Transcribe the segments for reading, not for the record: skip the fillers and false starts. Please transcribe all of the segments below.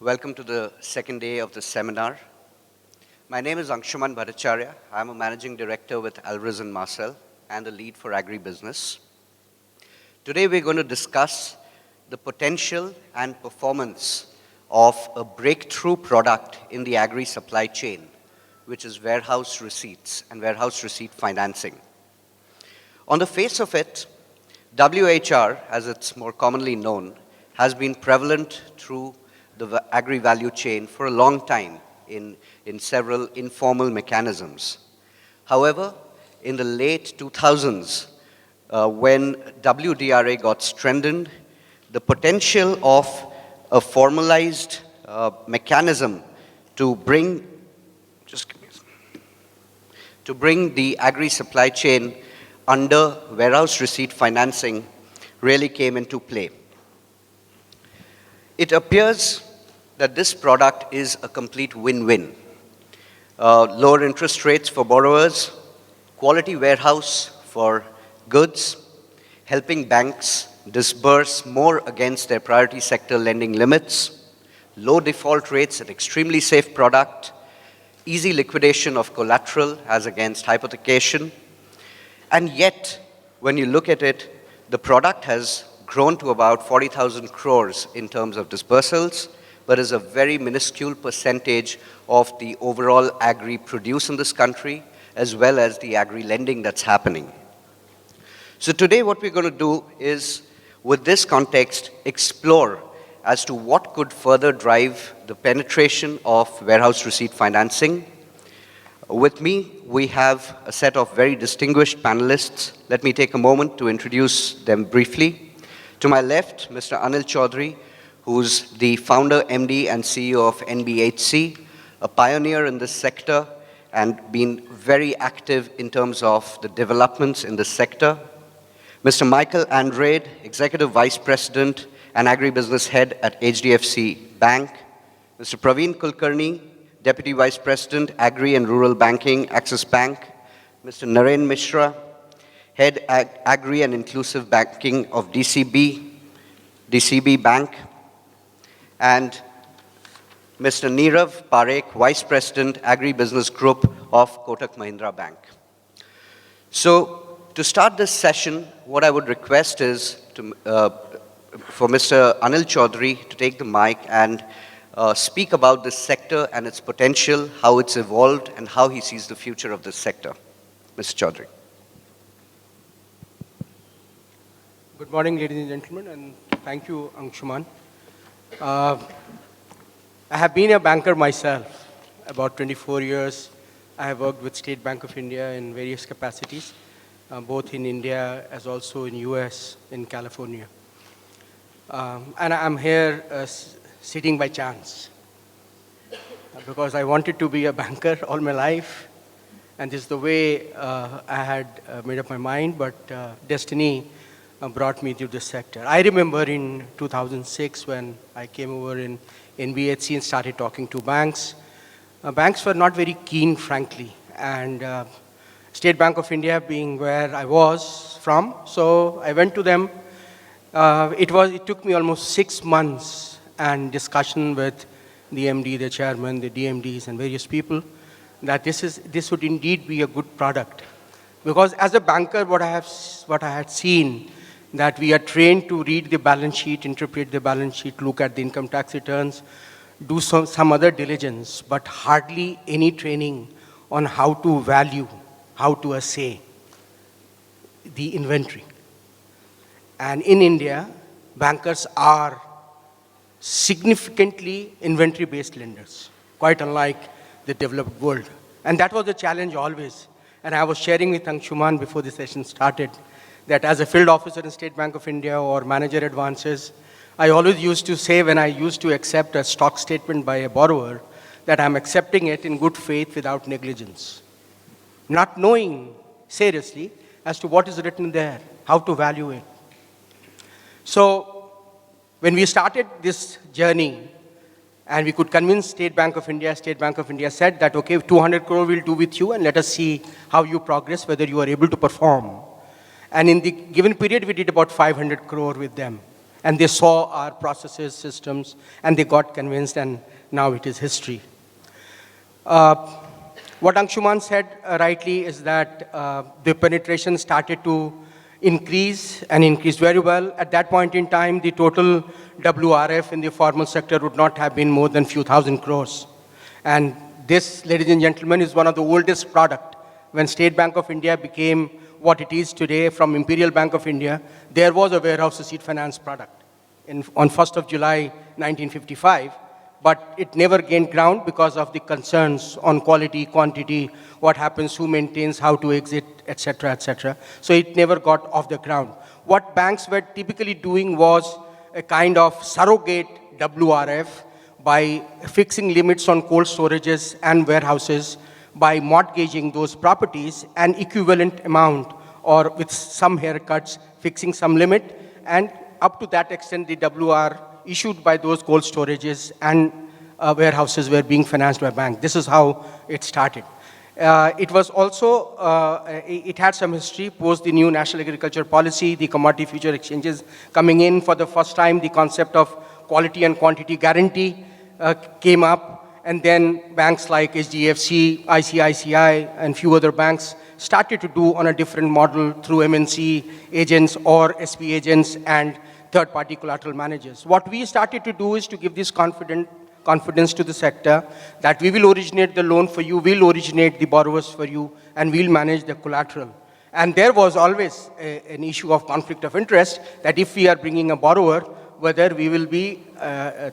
Welcome to the second day of the seminar. My name is Anshuman Bhattacharya. I'm a managing director with Alvarez & Marcel and the lead for agribusiness. Today we're going to discuss the potential and performance of a breakthrough product in the agri supply chain, which is warehouse receipts and warehouse receipt financing. On the face of it, WHR, as it's more commonly known, has been prevalent through the agri-value chain for a long time in several informal mechanisms. However, in the late 2000s, when WDRA got strengthened, the potential of a formalized mechanism to bring the agri-supply chain under warehouse receipt financing really came into play. It appears that this product is a complete win-win. Lower interest rates for borrowers, quality warehouse for goods, helping banks disburse more against their priority sector lending limits, low default rates, an extremely safe product, easy liquidation of collateral as against hypothecation. And yet, when you look at it, the product has grown to about 40,000 crores in terms of disbursals, but is a very minuscule percentage of the overall agri produce in this country, as well as the agri lending that's happening. So today what we're going to do is, with this context, explore as to what could further drive the penetration of warehouse receipt financing. With me, we have a set of very distinguished panelists. Let me take a moment to introduce them briefly. To my left, Mr. Anil Chaudhary, who's the founder, MD, and CEO of NBHC, a pioneer in this sector and been very active in terms of the developments in this sector. Mr. Michael Andrade, Executive Vice President and Agribusiness Head at HDFC Bank. Mr. Praveen Kulkarni, Deputy Vice President, Agri and Rural Banking, Axis Bank. Mr. Naren Mishra, Head Agri and Inclusive Banking of DCB Bank. And Mr. Nirav Parekh, Vice President, Agribusiness Group of Kotak Mahindra Bank. So, to start this session, what I would request is for Mr. Anil Chaudhary to take the mic and speak about this sector and its potential, how it's evolved, and how he sees the future of this sector. Mr. Chaudhary. Good morning, ladies and gentlemen, and thank you, Anshuman. I have been a banker myself, about 24 years. I have worked with State Bank of India in various capacities, both in India as also in US, in California. And I'm here sitting by chance, because I wanted to be a banker all my life, and this is the way I had made up my mind, but destiny brought me to this sector. I remember in 2006 when I came over in NBHC and started talking to banks. Banks were not very keen, frankly, and State Bank of India being where I was from, so I went to them. It took me almost 6 months and discussion with the MD, the chairman, the DMDs, and various people that this would indeed be a good product. Because as a banker, what I had seen, that we are trained to read the balance sheet, interpret the balance sheet, look at the income tax returns, do some other diligence, but hardly any training on how to value, how to assay the inventory. And in India, bankers are significantly inventory-based lenders, quite unlike the developed world. And that was the challenge always. And I was sharing with Anshuman before the session started that as a field officer in State Bank of India or manager advances, I always used to say when I used to accept a stock statement by a borrower that I'm accepting it in good faith without negligence, not knowing seriously as to what is written there, how to value it. So when we started this journey and we could convince State Bank of India said that, okay, 200 crore we'll do with you and let us see how you progress, whether you are able to perform. And in the given period, we did about 500 crore with them. And they saw our processes, systems, and they got convinced, and now it is history. What Anshuman said rightly is that the penetration started to increase and increased very well. At that point in time, the total WRF in the formal sector would not have been more than few thousand crores. And this, ladies and gentlemen, is one of the oldest product. When State Bank of India became what it is today from Imperial Bank of India, there was a warehouse receipt finance product on 1st of July, 1955. But it never gained ground because of the concerns on quality, quantity, what happens, who maintains, how to exit, etc., etc. So it never got off the ground. What banks were typically doing was a kind of surrogate WRF by fixing limits on cold storages and warehouses, by mortgaging those properties, an equivalent amount, or with some haircuts, fixing some limit, and up to that extent, the WR issued by those cold storages and warehouses were being financed by banks. This is how it started. It was also, it had some history post the new National Agriculture Policy, the commodity future exchanges coming in for the first time, the concept of quality and quantity guarantee came up, and then banks like HDFC, ICICI, and few other banks started to do on a different model through MNC agents or SP agents and third-party collateral managers. What we started to do is to give this confidence to the sector that we will originate the loan for you, we'll originate the borrowers for you, and we'll manage the collateral. And there was always an issue of conflict of interest that if we are bringing a borrower, whether we will be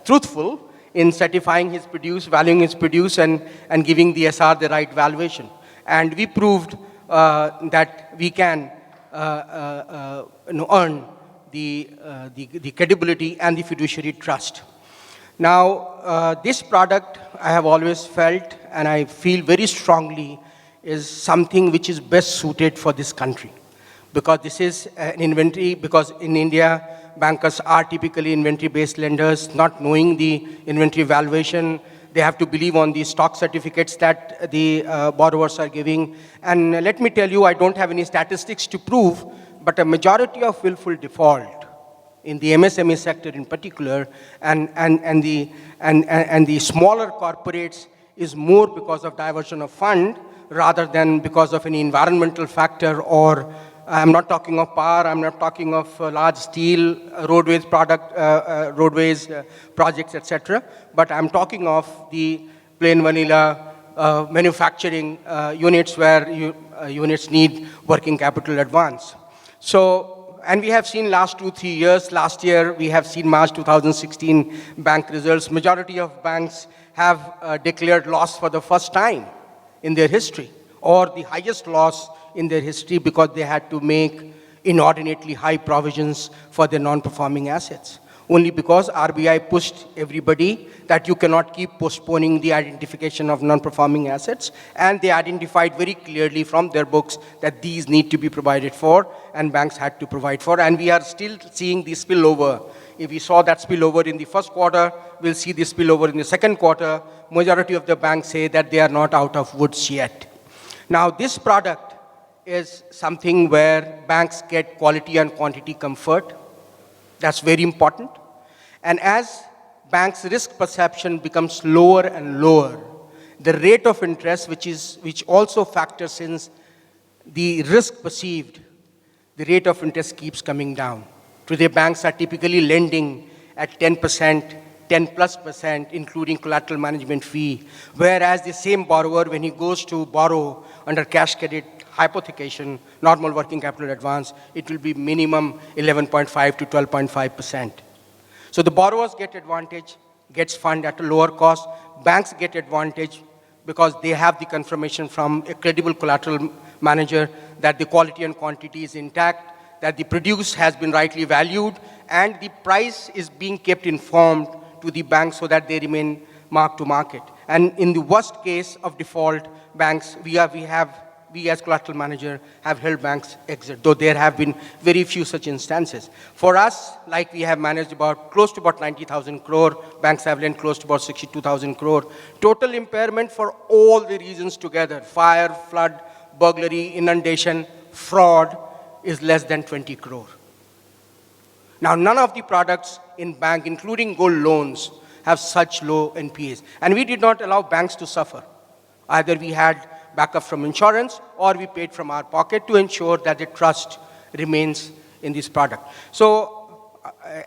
truthful in certifying his produce, valuing his produce, and giving the SR the right valuation. And we proved that we can earn the credibility and the fiduciary trust. Now, this product I have always felt, and I feel very strongly, is something which is best suited for this country. Because this is an inventory, because in India, bankers are typically inventory-based lenders, not knowing the inventory valuation. They have to believe on the stock certificates that the borrowers are giving. And let me tell you, I don't have any statistics to prove, but a majority of willful default in the MSME sector in particular, and the smaller corporates is more because of diversion of fund rather than because of any environmental factor, or I'm not talking of power, I'm not talking of large steel, roadways projects, etc. But I'm talking of the plain vanilla manufacturing units where units need working capital advance. So, and we have seen last 2-3 years, last year we have seen March 2016 bank results. Majority of banks have declared loss for the first time in their history, or the highest loss in their history because they had to make inordinately high provisions for their non-performing assets. Only because RBI pushed everybody that you cannot keep postponing the identification of non-performing assets, and they identified very clearly from their books that these need to be provided for, and banks had to provide for, and we are still seeing the spillover. If we saw that spillover in the first quarter, we'll see the spillover in the second quarter. Majority of the banks say that they are not out of woods yet. Now, this product is something where banks get quality and quantity comfort. That's very important. And as banks' risk perception becomes lower and lower, the rate of interest, which also factors in the risk perceived, the rate of interest keeps coming down. Today, banks are typically lending at 10%, 10+%, including collateral management fee, whereas the same borrower, when he goes to borrow under cash credit hypothecation, normal working capital advance, it will be minimum 11.5 to 12.5%. So the borrowers get advantage, gets fund at a lower cost. Banks get advantage because they have the confirmation from a credible collateral manager that the quality and quantity is intact, that the produce has been rightly valued, and the price is being kept informed to the bank so that they remain mark to market. And in the worst case of default, banks, we as collateral manager have helped banks exit, though there have been very few such instances. For us, like we have managed close to about 90,000 crore, banks have lent close to about 62,000 crore. Total impairment for all the reasons together, fire, flood, burglary, inundation, fraud, is less than 20 crore. Now, none of the products in bank, including gold loans, have such low NPAs. And we did not allow banks to suffer. Either we had backup from insurance or we paid from our pocket to ensure that the trust remains in this product. So,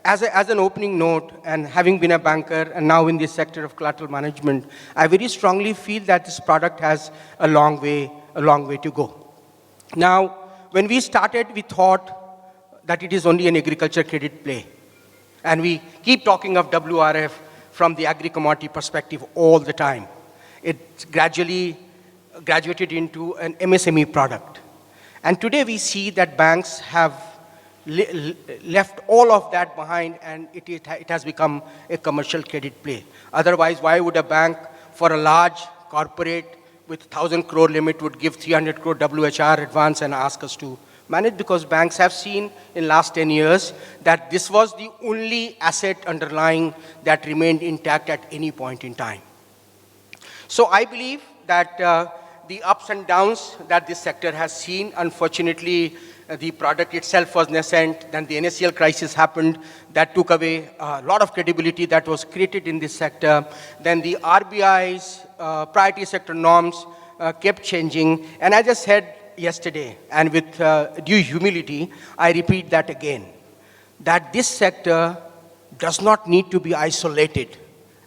as an opening note, and having been a banker and now in this sector of collateral management, I very strongly feel that this product has a long way to go. Now, when we started, we thought that it is only an agriculture credit play. And we keep talking of WRF from the agri-commodity perspective all the time. It gradually graduated into an MSME product. And today we see that banks have left all of that behind, and it has become a commercial credit play. Otherwise, why would a bank for a large corporate with 1,000 crore limit would give 300 crore WHR advance and ask us to manage? Because banks have seen in last 10 years that this was the only asset underlying that remained intact at any point in time. So I believe that the ups and downs that this sector has seen, unfortunately, the product itself was nascent, then the NSCL crisis happened, that took away a lot of credibility that was created in this sector. Then the RBI's priority sector norms kept changing. And as I said yesterday, and with due humility, I repeat that again, that this sector does not need to be isolated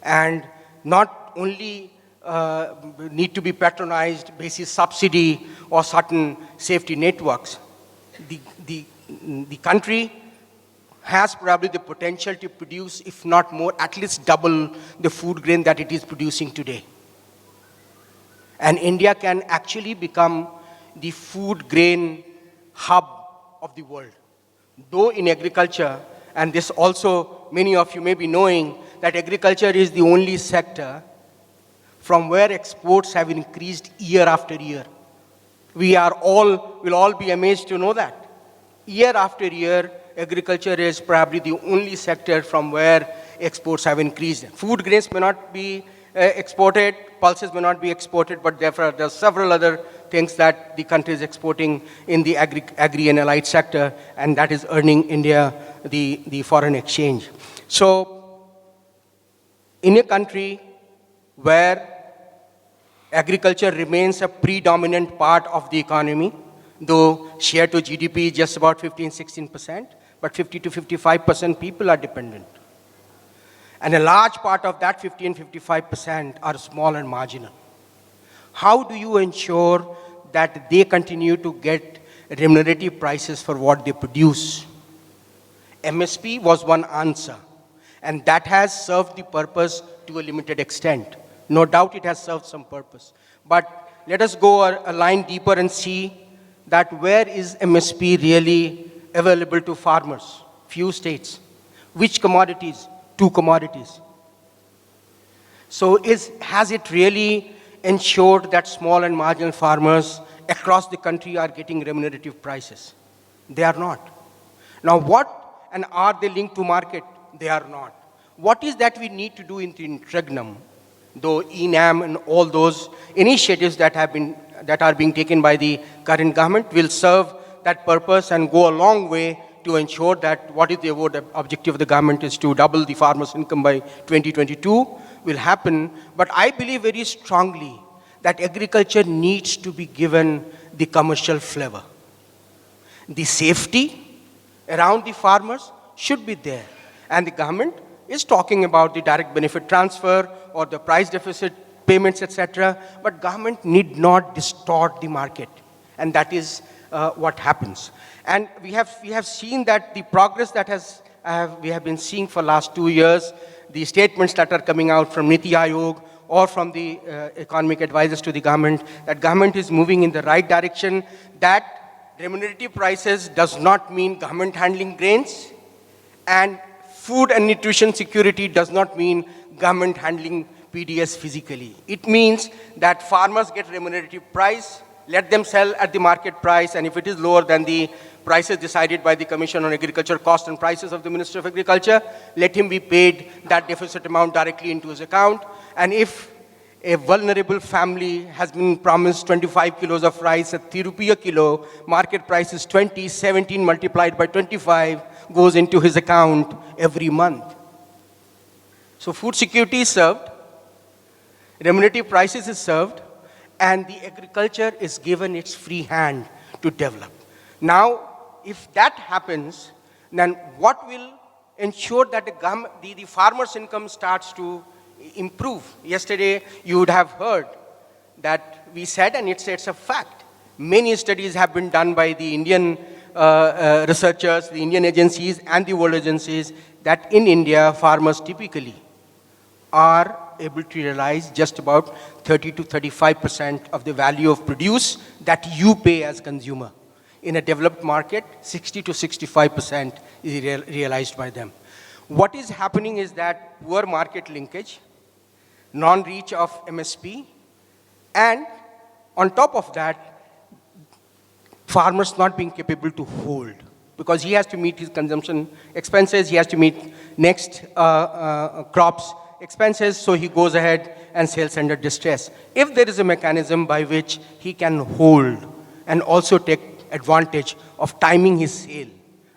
and not only need to be patronized basis subsidy or certain safety networks. The country has probably the potential to produce, if not more, at least double the food grain that it is producing today. And India can actually become the food grain hub of the world. Though in agriculture, and this also many of you may be knowing, that agriculture is the only sector from where exports have increased year after year. Will all be amazed to know that. Year after year, agriculture is probably the only sector from where exports have increased. Food grains may not be exported, pulses may not be exported, but therefore there are several other things that the country is exporting in the agri and allied sector, and that is earning India the foreign exchange. So, in a country where agriculture remains a predominant part of the economy, though share to GDP is just about 15-16%, but 50 to 55% people are dependent. And a large part of that 50 and 55% are small and marginal. How do you ensure that they continue to get remunerative prices for what they produce? MSP was one answer, and that has served the purpose to a limited extent. No doubt it has served some purpose. But let us go a line deeper and see that where is MSP really available to farmers? Few states. Which commodities? 2 commodities. So has it really ensured that small and marginal farmers across the country are getting remunerative prices? They are not. Now what, and are they linked to market? They are not. What is that we need to do in the interregnum? Though ENAM and all those initiatives that are being taken by the current government will serve that purpose and go a long way to ensure that what is the objective of the government is to double the farmer's income by 2022 will happen. But I believe very strongly that agriculture needs to be given the commercial flavor. The safety around the farmers should be there. And the government is talking about the direct benefit transfer or the price deficit payments, etc. But government need not distort the market, and that is what happens. And we have seen that the progress that we have been seeing for last 2 years, the statements that are coming out from Niti Aayog or from the economic advisors to the government, that government is moving in the right direction, that remunerative prices does not mean government handling grains, and food and nutrition security does not mean government handling PDS physically. It means that farmers get remunerative price, let them sell at the market price, and if it is lower than the prices decided by the Commission on Agriculture Cost and Prices of the Minister of Agriculture, let him be paid that deficit amount directly into his account. And if a vulnerable family has been promised 25 kilos of rice at 3 rupee a kilo, market price is 20, 17 multiplied by 25 goes into his account every month. So food security is served, remunerative prices is served, and the agriculture is given its free hand to develop. Now, if that happens, then what will ensure that the farmer's income starts to improve? Yesterday, you would have heard that we said, and it's a fact, many studies have been done by the Indian researchers, the Indian agencies, and the world agencies, that in India, farmers typically are able to realize just about 30 to 35% of the value of produce that you pay as consumer. In a developed market, 60 to 65% is realized by them. What is happening is that poor market linkage, non-reach of MSP, and on top of that, farmers not being capable to hold, because he has to meet his consumption expenses, he has to meet next crops expenses, so he goes ahead and sells under distress. If there is a mechanism by which he can hold and also take advantage of timing his sale,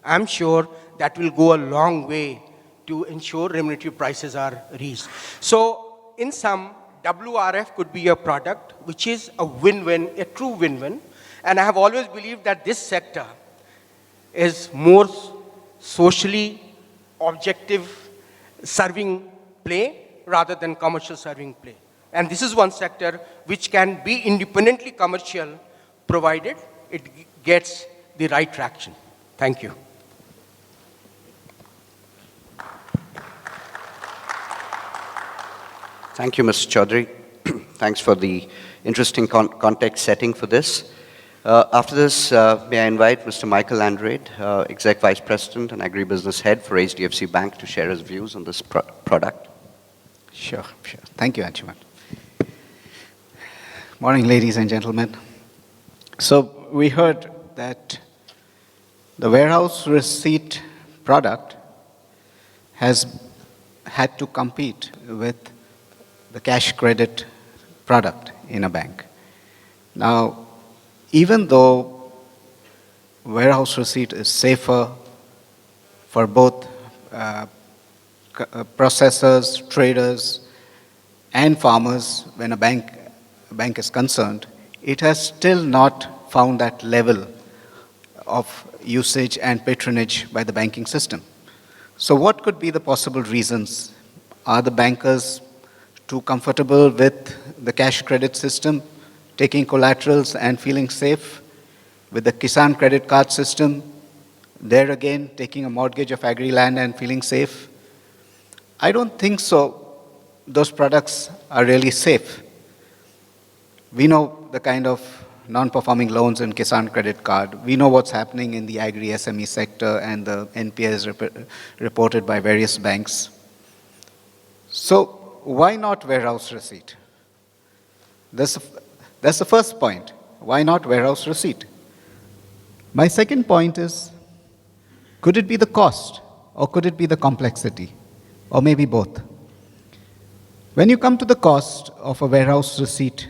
I'm sure that will go a long way to ensure remunerative prices are reached. So in sum, WRF could be a product which is a win-win, a true win-win, and I have always believed that this sector is more socially objective serving play rather than commercial serving play. And this is one sector which can be independently commercial provided it gets the right traction. Thank you. Thank you, Mr. Chaudhary. Thanks for the interesting context setting for this. After this, may I invite Mr. Michael Andrade, Exec Vice President and Agribusiness Head for HDFC Bank, to share his views on this product. Sure. Thank you, Anshuman. Morning, ladies and gentlemen. So we heard that the warehouse receipt product has had to compete with the cash credit product in a bank. Now, even though warehouse receipt is safer for both processors, traders, and farmers when a bank is concerned, it has still not found that level of usage and patronage by the banking system. So what could be the possible reasons? Are the bankers too comfortable with the cash credit system, taking collaterals and feeling safe? With the Kisan credit card system, there again, taking a mortgage of agri land and feeling safe? I don't think so. Those products are really safe. We know the kind of non-performing loans in Kisan credit card. We know what's happening in the agri SME sector and the NPAs reported by various banks. So why not warehouse receipt? That's the first point. Why not warehouse receipt? My second point is, could it be the cost or could it be the complexity? Or maybe both. When you come to the cost of a warehouse receipt,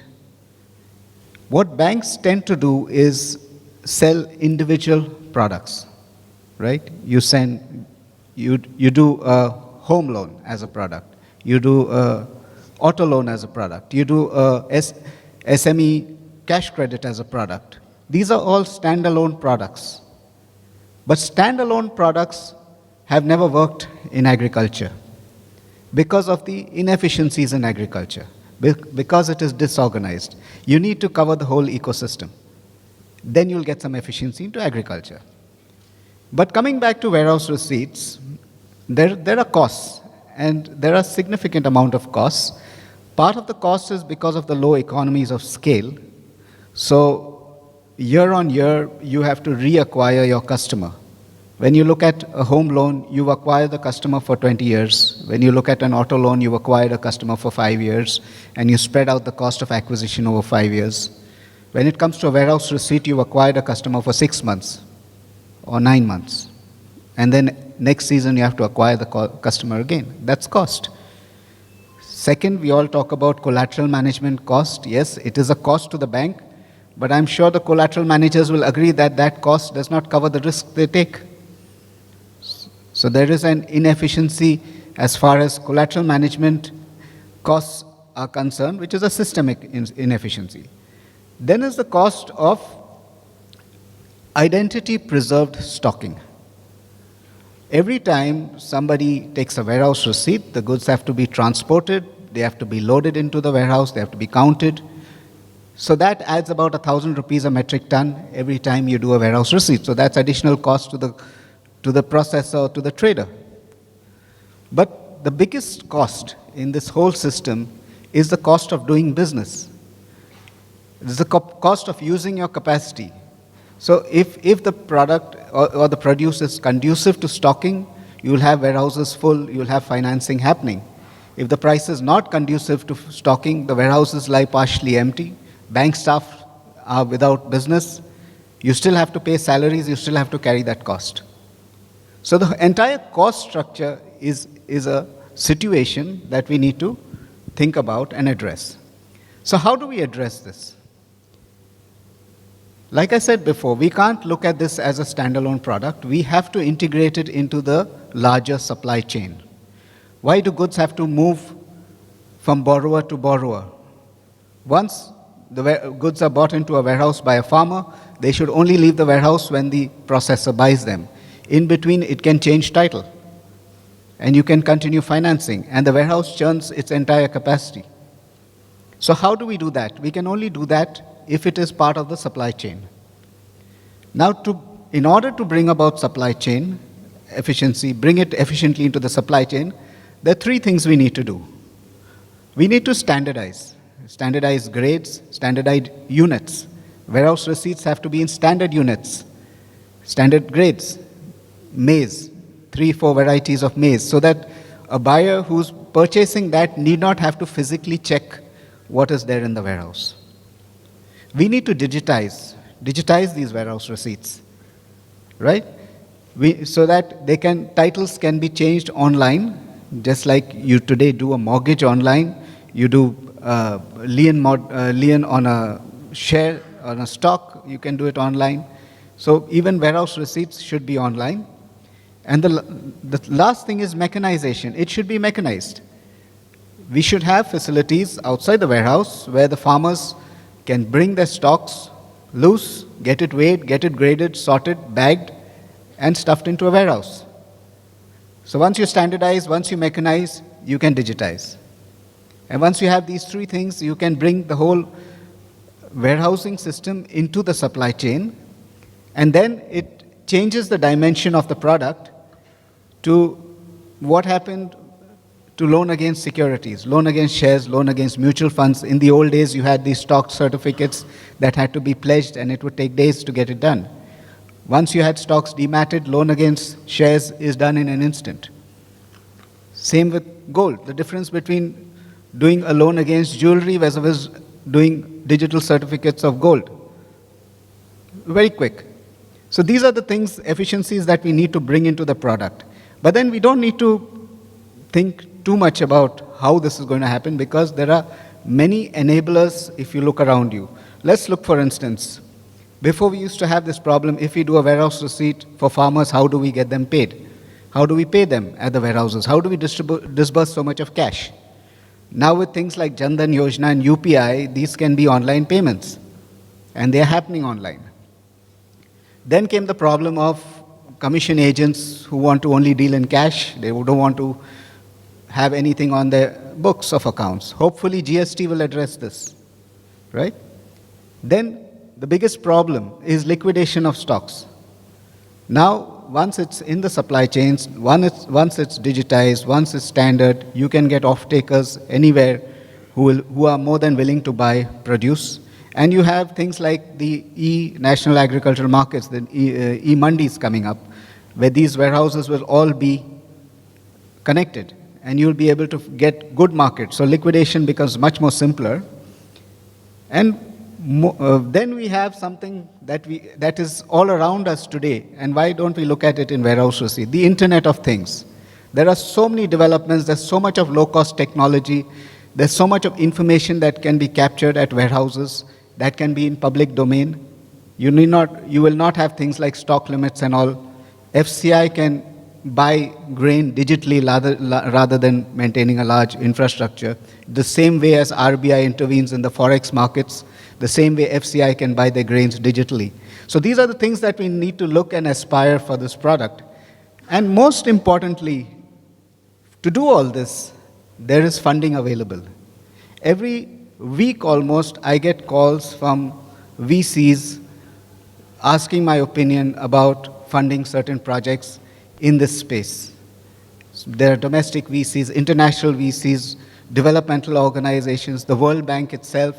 what banks tend to do is sell individual products, right? You do a home loan as a product. You do a auto loan as a product. You do a SME cash credit as a product. These are all standalone products. But standalone products have never worked in agriculture because of the inefficiencies in agriculture, because it is disorganized. You need to cover the whole ecosystem. Then you'll get some efficiency into agriculture. But coming back to warehouse receipts, there are costs, and there are significant amount of costs. Part of the cost is because of the low economies of scale. So year on year, you have to reacquire your customer. When you look at a home loan, you acquire the customer for 20 years. When you look at an auto loan, you acquired a customer for 5 years, and you spread out the cost of acquisition over 5 years. When it comes to a warehouse receipt, you acquired a customer for 6 months or 9 months. And then next season, you have to acquire the customer again. That's cost. Second, we all talk about collateral management cost. Yes, it is a cost to the bank, but I'm sure the collateral managers will agree that that cost does not cover the risk they take. So there is an inefficiency as far as collateral management costs are concerned, which is a systemic inefficiency. Then is the cost of identity preserved stocking. Every time somebody takes a warehouse receipt, the goods have to be transported, they have to be loaded into the warehouse, they have to be counted. So that adds about 1,000 rupees a metric ton every time you do a warehouse receipt. So that's additional cost to the processor, to the trader. But the biggest cost in this whole system is the cost of doing business. It is the cost of using your capacity. So if the product or the produce is conducive to stocking, you will have warehouses full, you will have financing happening. If the price is not conducive to stocking, the warehouses lie partially empty, bank staff are without business, you still have to pay salaries, you still have to carry that cost. So the entire cost structure is a situation that we need to think about and address. So how do we address this? Like I said before, we can't look at this as a standalone product. We have to integrate it into the larger supply chain. Why do goods have to move from borrower to borrower? Once the goods are bought into a warehouse by a farmer, they should only leave the warehouse when the processor buys them. In between, it can change title, and you can continue financing, and the warehouse churns its entire capacity. So how do we do that? We can only do that if it is part of the supply chain. Now, in order to bring about supply chain efficiency, bring it efficiently into the supply chain, there are three things we need to do. We need to standardize grades, standardized units. Warehouse receipts have to be in standard units, standard grades, maize, 3-4 varieties of maize, so that a buyer who's purchasing that need not have to physically check what is there in the warehouse. We need to digitize these warehouse receipts, right? So that titles can be changed online, just like you today do a mortgage online, you do lien on a share, on a stock, you can do it online. So even warehouse receipts should be online. And the last thing is mechanization. It should be mechanized. We should have facilities outside the warehouse where the farmers can bring their stocks loose, get it weighed, get it graded, sorted, bagged, and stuffed into a warehouse. So once you standardize, once you mechanize, you can digitize. And once you have these three things, you can bring the whole warehousing system into the supply chain, and then it changes the dimension of the product to what happened to loan against securities, loan against shares, loan against mutual funds. In the old days, you had these stock certificates that had to be pledged, and it would take days to get it done. Once you had stocks dematted, loan against shares is done in an instant. Same with gold. The difference between doing a loan against jewelry versus doing digital certificates of gold. Very quick. So these are the things, efficiencies that we need to bring into the product. But then we don't need to think too much about how this is going to happen, because there are many enablers if you look around you. Let's look, for instance, before we used to have this problem, if we do a warehouse receipt for farmers, how do we get them paid? How do we pay them at the warehouses? How do we disburse so much of cash? Now with things like Jan Dhan Yojana and UPI, these can be online payments, and they are happening online. Then came the problem of commission agents who want to only deal in cash. They don't want to have anything on their books of accounts. Hopefully GST will address this, right? Then the biggest problem is liquidation of stocks. Now, once it's in the supply chains, once it's digitized, once it's standard, you can get off-takers anywhere who are more than willing to buy produce. And you have things like the National Agricultural Markets, the e-mandis coming up, where these warehouses will all be connected, and you'll be able to get good markets. So liquidation becomes much more simpler. And then we have something that is all around us today, and why don't we look at it in warehouse receipt? The Internet of Things. There are so many developments, there's so much of low-cost technology There's so much of information that can be captured at warehouses that can be in public domain. You will not have things like stock limits and all. FCI can buy grain digitally rather than maintaining a large infrastructure. The same way as RBI intervenes in the forex markets, the same way FCI can buy their grains digitally. So these are the things that we need to look and aspire for this product. And most importantly, to do all this, there is funding available. Every week almost, I get calls from VCs asking my opinion about funding certain projects in this space. There are domestic VCs, international VCs, developmental organizations, the World Bank itself.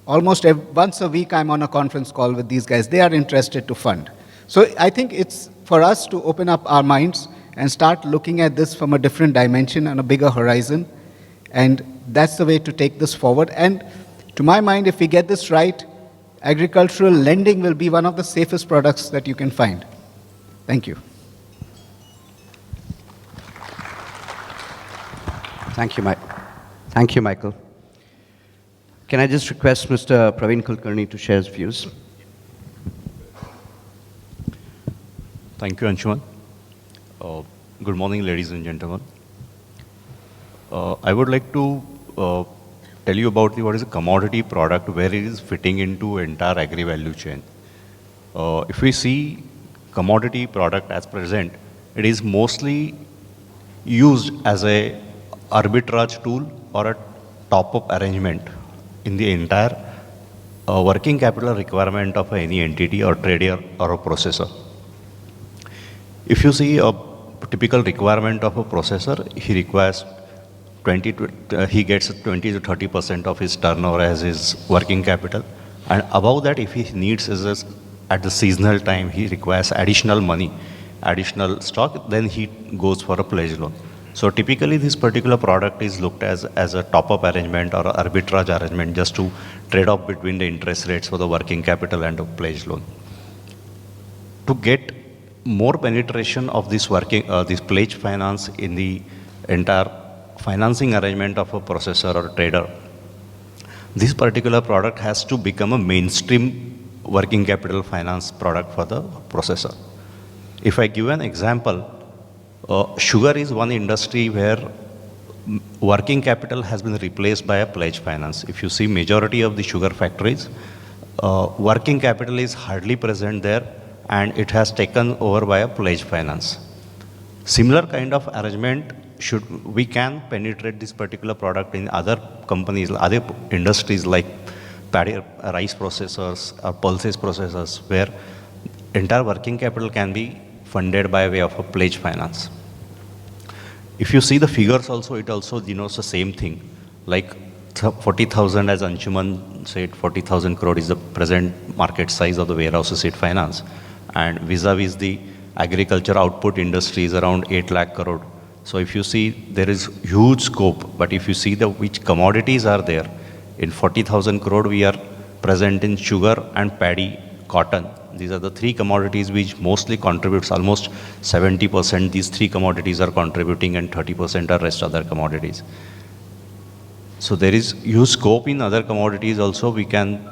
Almost once a week, I'm on a conference call with these guys. They are interested to fund. So I think it's for us to open up our minds and start looking at this from a different dimension and a bigger horizon. And that's the way to take this forward. And to my mind, if we get this right, agricultural lending will be one of the safest products that you can find. Thank you. Thank you, Mike. Thank you, Michael. Can I just request Mr. Praveen Kulkarni to share his views? Thank you, Anshuman. Good morning, ladies and gentlemen. I would like to tell you about what is a commodity product, where it is fitting into entire agri value chain. If we see commodity product as present, it is mostly used as a arbitrage tool or a top-up arrangement in the entire working capital requirement of any entity or trader or a processor. If you see a typical requirement of a processor, he requires he gets 20 to 30% of his turnover as his working capital. And above that, if he needs at the seasonal time, he requires additional money, additional stock, then he goes for a pledge loan. So typically this particular product is looked as a top-up arrangement or arbitrage arrangement just to trade off between the interest rates for the working capital and the pledge loan. To get more penetration of this this pledge finance in the entire financing arrangement of a processor or trader, this particular product has to become a mainstream working capital finance product for the processor. If I give an example, sugar is one industry where working capital has been replaced by a pledge finance. If you see majority of the sugar factories, working capital is hardly present there, and it has taken over by a pledge finance. Similar kind of arrangement we can penetrate this particular product in other companies, other industries like paddy, rice processors or pulses processors, where entire working capital can be funded by way of a pledge finance. If you see the figures also, it also denotes the same thing. Like 40,000, as Anshuman said, 40,000 crore is the present market size of the warehouse asset finance. And vis-a-vis the agriculture output industry is around 8 lakh crore. So if you see, there is huge scope. But if you see which commodities are there, in 40,000 crore we are present in sugar and paddy, cotton. These are the three commodities which mostly contributes almost 70%. These three commodities are contributing, and 30% are rest other commodities. So there is huge scope in other commodities also. We can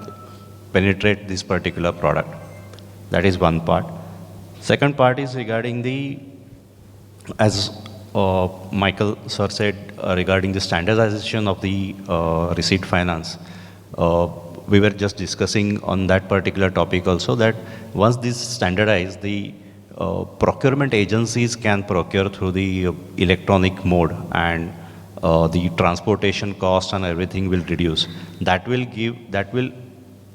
penetrate this particular product. That is one part. Second part is regarding as Michael sir said, regarding the standardization of the receipt finance. We were just discussing on that particular topic also, that once this standardized, the procurement agencies can procure through the electronic mode, and the transportation cost and everything will reduce. That will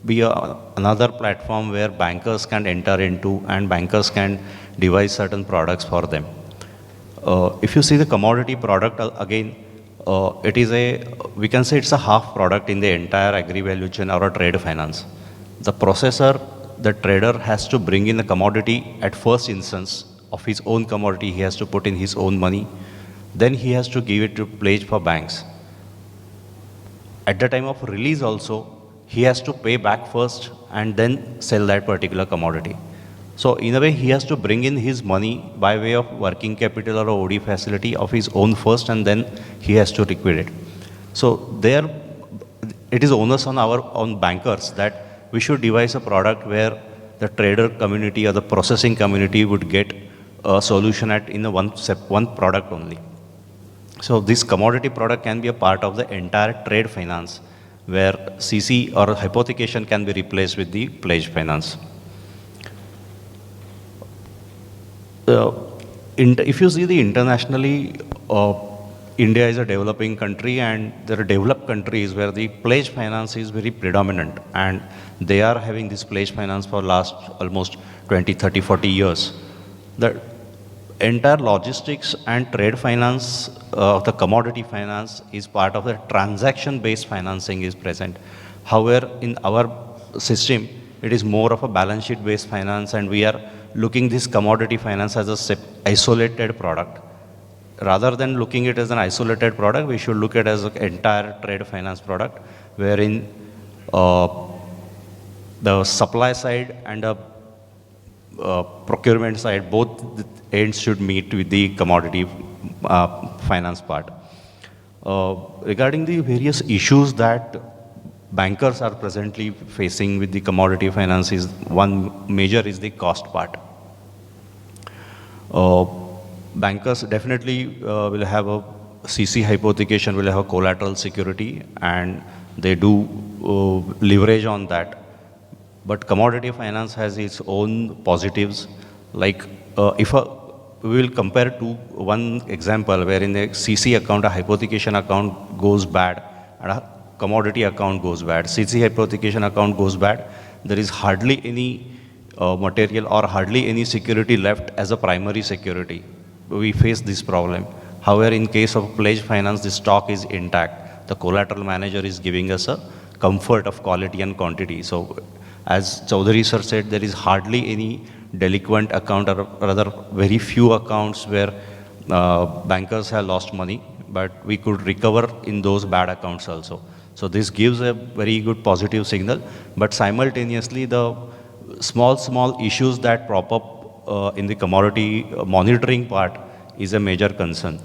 be another platform where bankers can enter into, and bankers can devise certain products for them. If you see the commodity product, again, we can say it's a half product in the entire agri value chain or a trade finance. The processor, the trader has to bring in the commodity at first instance of his own commodity. He has to put in his own money. Then he has to give it to pledge for banks. At the time of release also, he has to pay back first and then sell that particular commodity. So in a way, he has to bring in his money by way of working capital or OD facility of his own first, and then he has to liquidate. So there, it is onus on our on bankers that we should devise a product where the trader community or the processing community would get a solution at in a one product only. So this commodity product can be a part of the entire trade finance, where CC or hypothecation can be replaced with the pledge finance. If you see the internationally, India is a developing country, and there are developed countries where the pledge finance is very predominant, and they are having this pledge finance for last almost 20, 30, 40 years. The entire logistics and trade finance, the commodity finance is part of the transaction-based financing is present. However, in our system, it is more of a balance sheet-based finance, and we are looking this commodity finance as a isolated product. Rather than looking it as an isolated product, we should look at it as an entire trade finance product, wherein the supply side and the procurement side, both the ends should meet with the commodity finance part. Regarding the various issues that bankers are presently facing with the commodity finance, is one major is the cost part. Bankers definitely will have a CC hypothecation, will have a collateral security, and they do leverage on that. But commodity finance has its own positives. Like if we will compare to one example where in a CC account, a hypothecation account goes bad and a commodity account goes bad. CC hypothecation account goes bad, there is hardly any material or hardly any security left as a primary security. We face this problem. However, in case of pledge finance, the stock is intact. The collateral manager is giving us a comfort of quality and quantity. So as Chaudhary sir said, there is hardly any delinquent account, or rather very few accounts where bankers have lost money, but we could recover in those bad accounts also. So this gives a very good positive signal, but simultaneously the small issues that prop up in the commodity monitoring part is a major concern.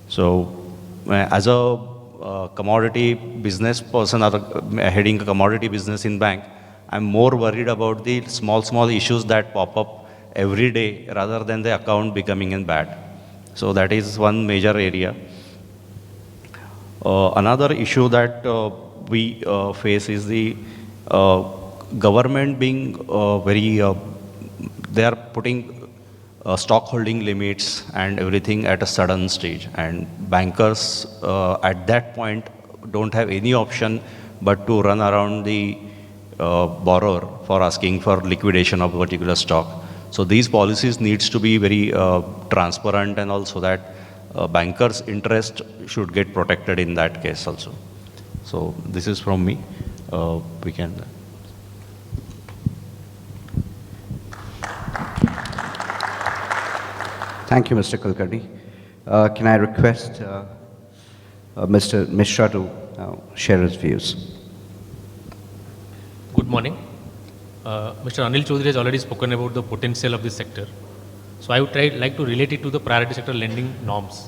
So as a commodity business person or heading a commodity business in bank, I'm more worried about the small issues that pop up every day rather than the account becoming in bad. So that is one major area. Another issue that we face is the government being they are putting stock holding limits and everything at a sudden stage, and bankers at that point don't have any option but to run around the borrower for asking for liquidation of a particular stock. So these policies needs to be very transparent, and also that bankers' interest should get protected in that case also. So this is from me. We can. Thank you, Mr. Kulkarni. Can I request Mr. Mishra to share his views? Good morning. Mr. Anil Chaudhary has already spoken about the potential of this sector. So I would like to relate it to the priority sector lending norms.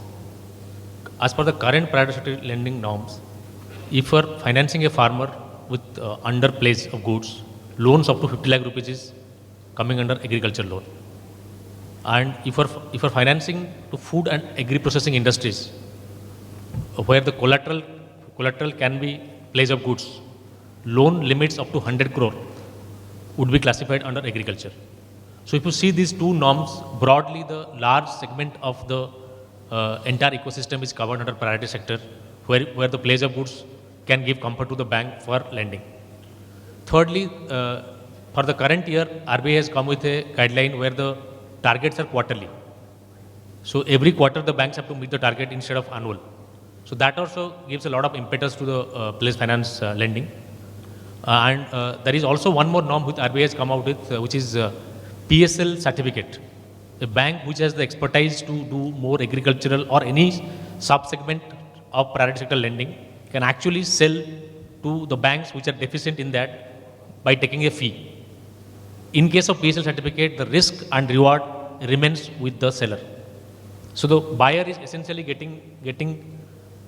As per the current priority sector lending norms, if you are financing a farmer with under pledge of goods, loans up to 50 lakh rupees is coming under agriculture loan. And if you are financing to food and agri processing industries, where the collateral can be pledge of goods, loan limits up to 100 crore would be classified under agriculture. So if you see these two norms, broadly the large segment of the entire ecosystem is covered under priority sector, where the pledge of goods can give comfort to the bank for lending. Thirdly, for the current year, RBI has come with a guideline where the targets are quarterly. So every quarter the banks have to meet the target instead of annual. So that also gives a lot of impetus to the pledge finance lending. And there is also one more norm which RBI has come out with, which is PSL certificate. A bank which has the expertise to do more agricultural or any sub-segment of priority sector lending can actually sell to the banks which are deficient in that by taking a fee. In case of PSL certificate, the risk and reward remains with the seller. So the buyer is essentially getting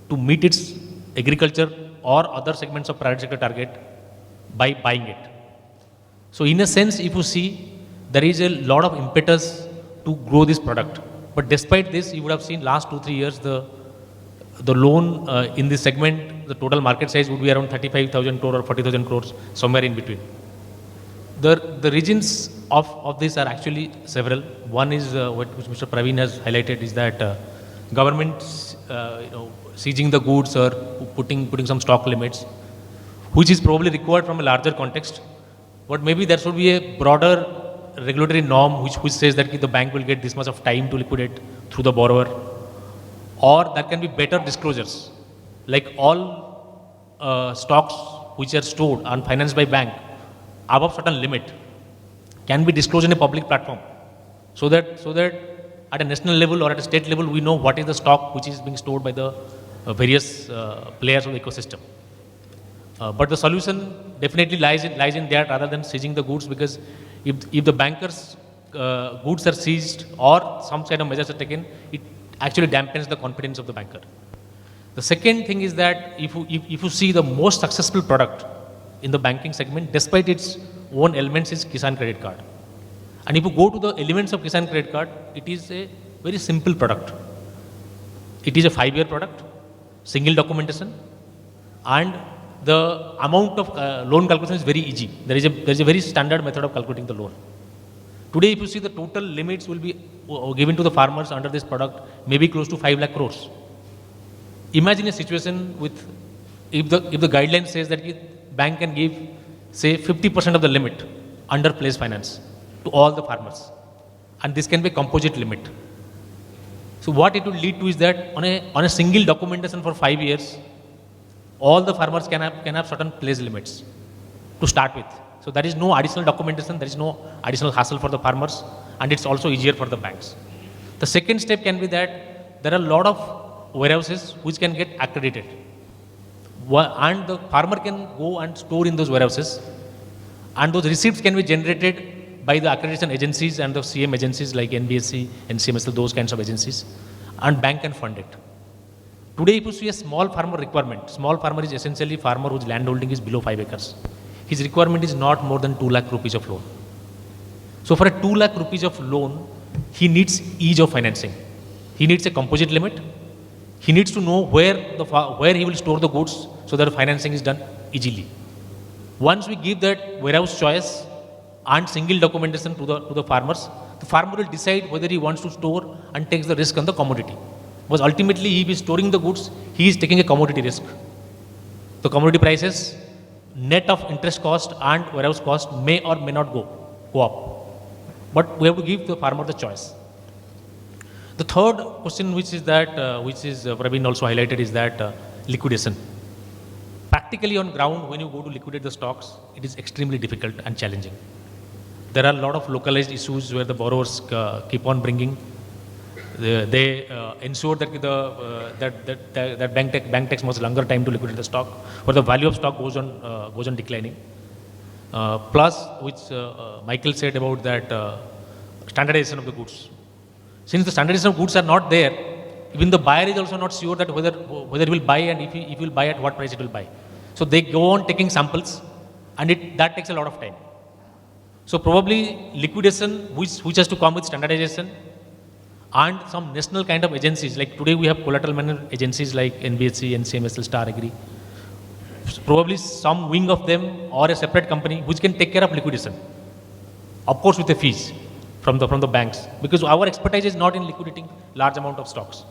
to meet its agriculture or other segments of private sector target by buying it. So in a sense, if you see, there is a lot of impetus to grow this product. But despite this, you would have seen last 2-3 years, the loan in this segment, the total market size would be around 35,000 crore or 40,000 crores, somewhere in between. The regions of this are actually several. One is which Mr. Praveen has highlighted is that governments, seizing the goods or putting some stock limits, which is probably required from a larger context. But maybe there should be a broader regulatory norm which says that the bank will get this much of time to liquidate through the borrower, or there can be better disclosures, like all stocks which are stored and financed by bank above certain limit can be disclosed in a public platform, so that at a national level or at a state level we know what is the stock which is being stored by the various players of the ecosystem. But the solution definitely lies in that rather than seizing the goods, because if the bankers' goods are seized or some kind of measures are taken, it actually dampens the confidence of the banker. The second thing is that if you see the most successful product in the banking segment, despite its own elements, is Kisan Credit Card. And if you go to the elements of Kisan Credit Card, it is a very simple product. It is a 5-year product, single documentation, and the amount of loan calculation is very easy. There is a very standard method of calculating the loan. Today, if you see, the total limits will be given to the farmers under this product, maybe close to 5 lakh crores. Imagine a situation with, if the guideline says that the bank can give, say, 50% of the limit under place finance to all the farmers, and this can be a composite limit. So what it will lead to is that on a single documentation for 5 years, all the farmers can have certain place limits to start with. So there is no additional documentation, there is no additional hassle for the farmers, and it's also easier for the banks. The second step can be that there are a lot of warehouses which can get accredited, and the farmer can go and store in those warehouses, and those receipts can be generated by the accreditation agencies and the CM agencies like NBSC, NCMSL, those kinds of agencies, and bank can fund it. Today, if you see a small farmer requirement, small farmer is essentially farmer whose land holding is below 5 acres. His requirement is not more than 2 lakh rupees of loan. So for a 2 lakh rupees of loan, he needs ease of financing. He needs a composite limit. He needs to know where he will store the goods so that financing is done easily. Once we give that warehouse choice and single documentation to the farmer will decide whether he wants to store and takes the risk on the commodity. Because ultimately, he is storing the goods, he is taking a commodity risk. The commodity prices, net of interest cost and warehouse cost may or may not go up. But we have to give the farmer the choice. The third question, which is Praveen also highlighted, is that liquidation. Practically on ground, when you go to liquidate the stocks, it is extremely difficult and challenging. There are a lot of localized issues where the borrowers keep on bringing. They ensure that that bank takes much longer time to liquidate the stock, or the value of stock goes on declining. Plus, which Michael said about that standardization of the goods. Since the standardization of goods are not there, even the buyer is also not sure that whether he will buy, and if he will buy, at what price it will buy. So they go on taking samples, and that takes a lot of time. So probably liquidation, which has to come with standardization, and some national kind of agencies, like today we have collateral management agencies like NBSC, NCMSL, Star Agri. Probably some wing of them or a separate company which can take care of liquidation, of course with the fees from the banks, because our expertise is not in liquidating large amount of stocks.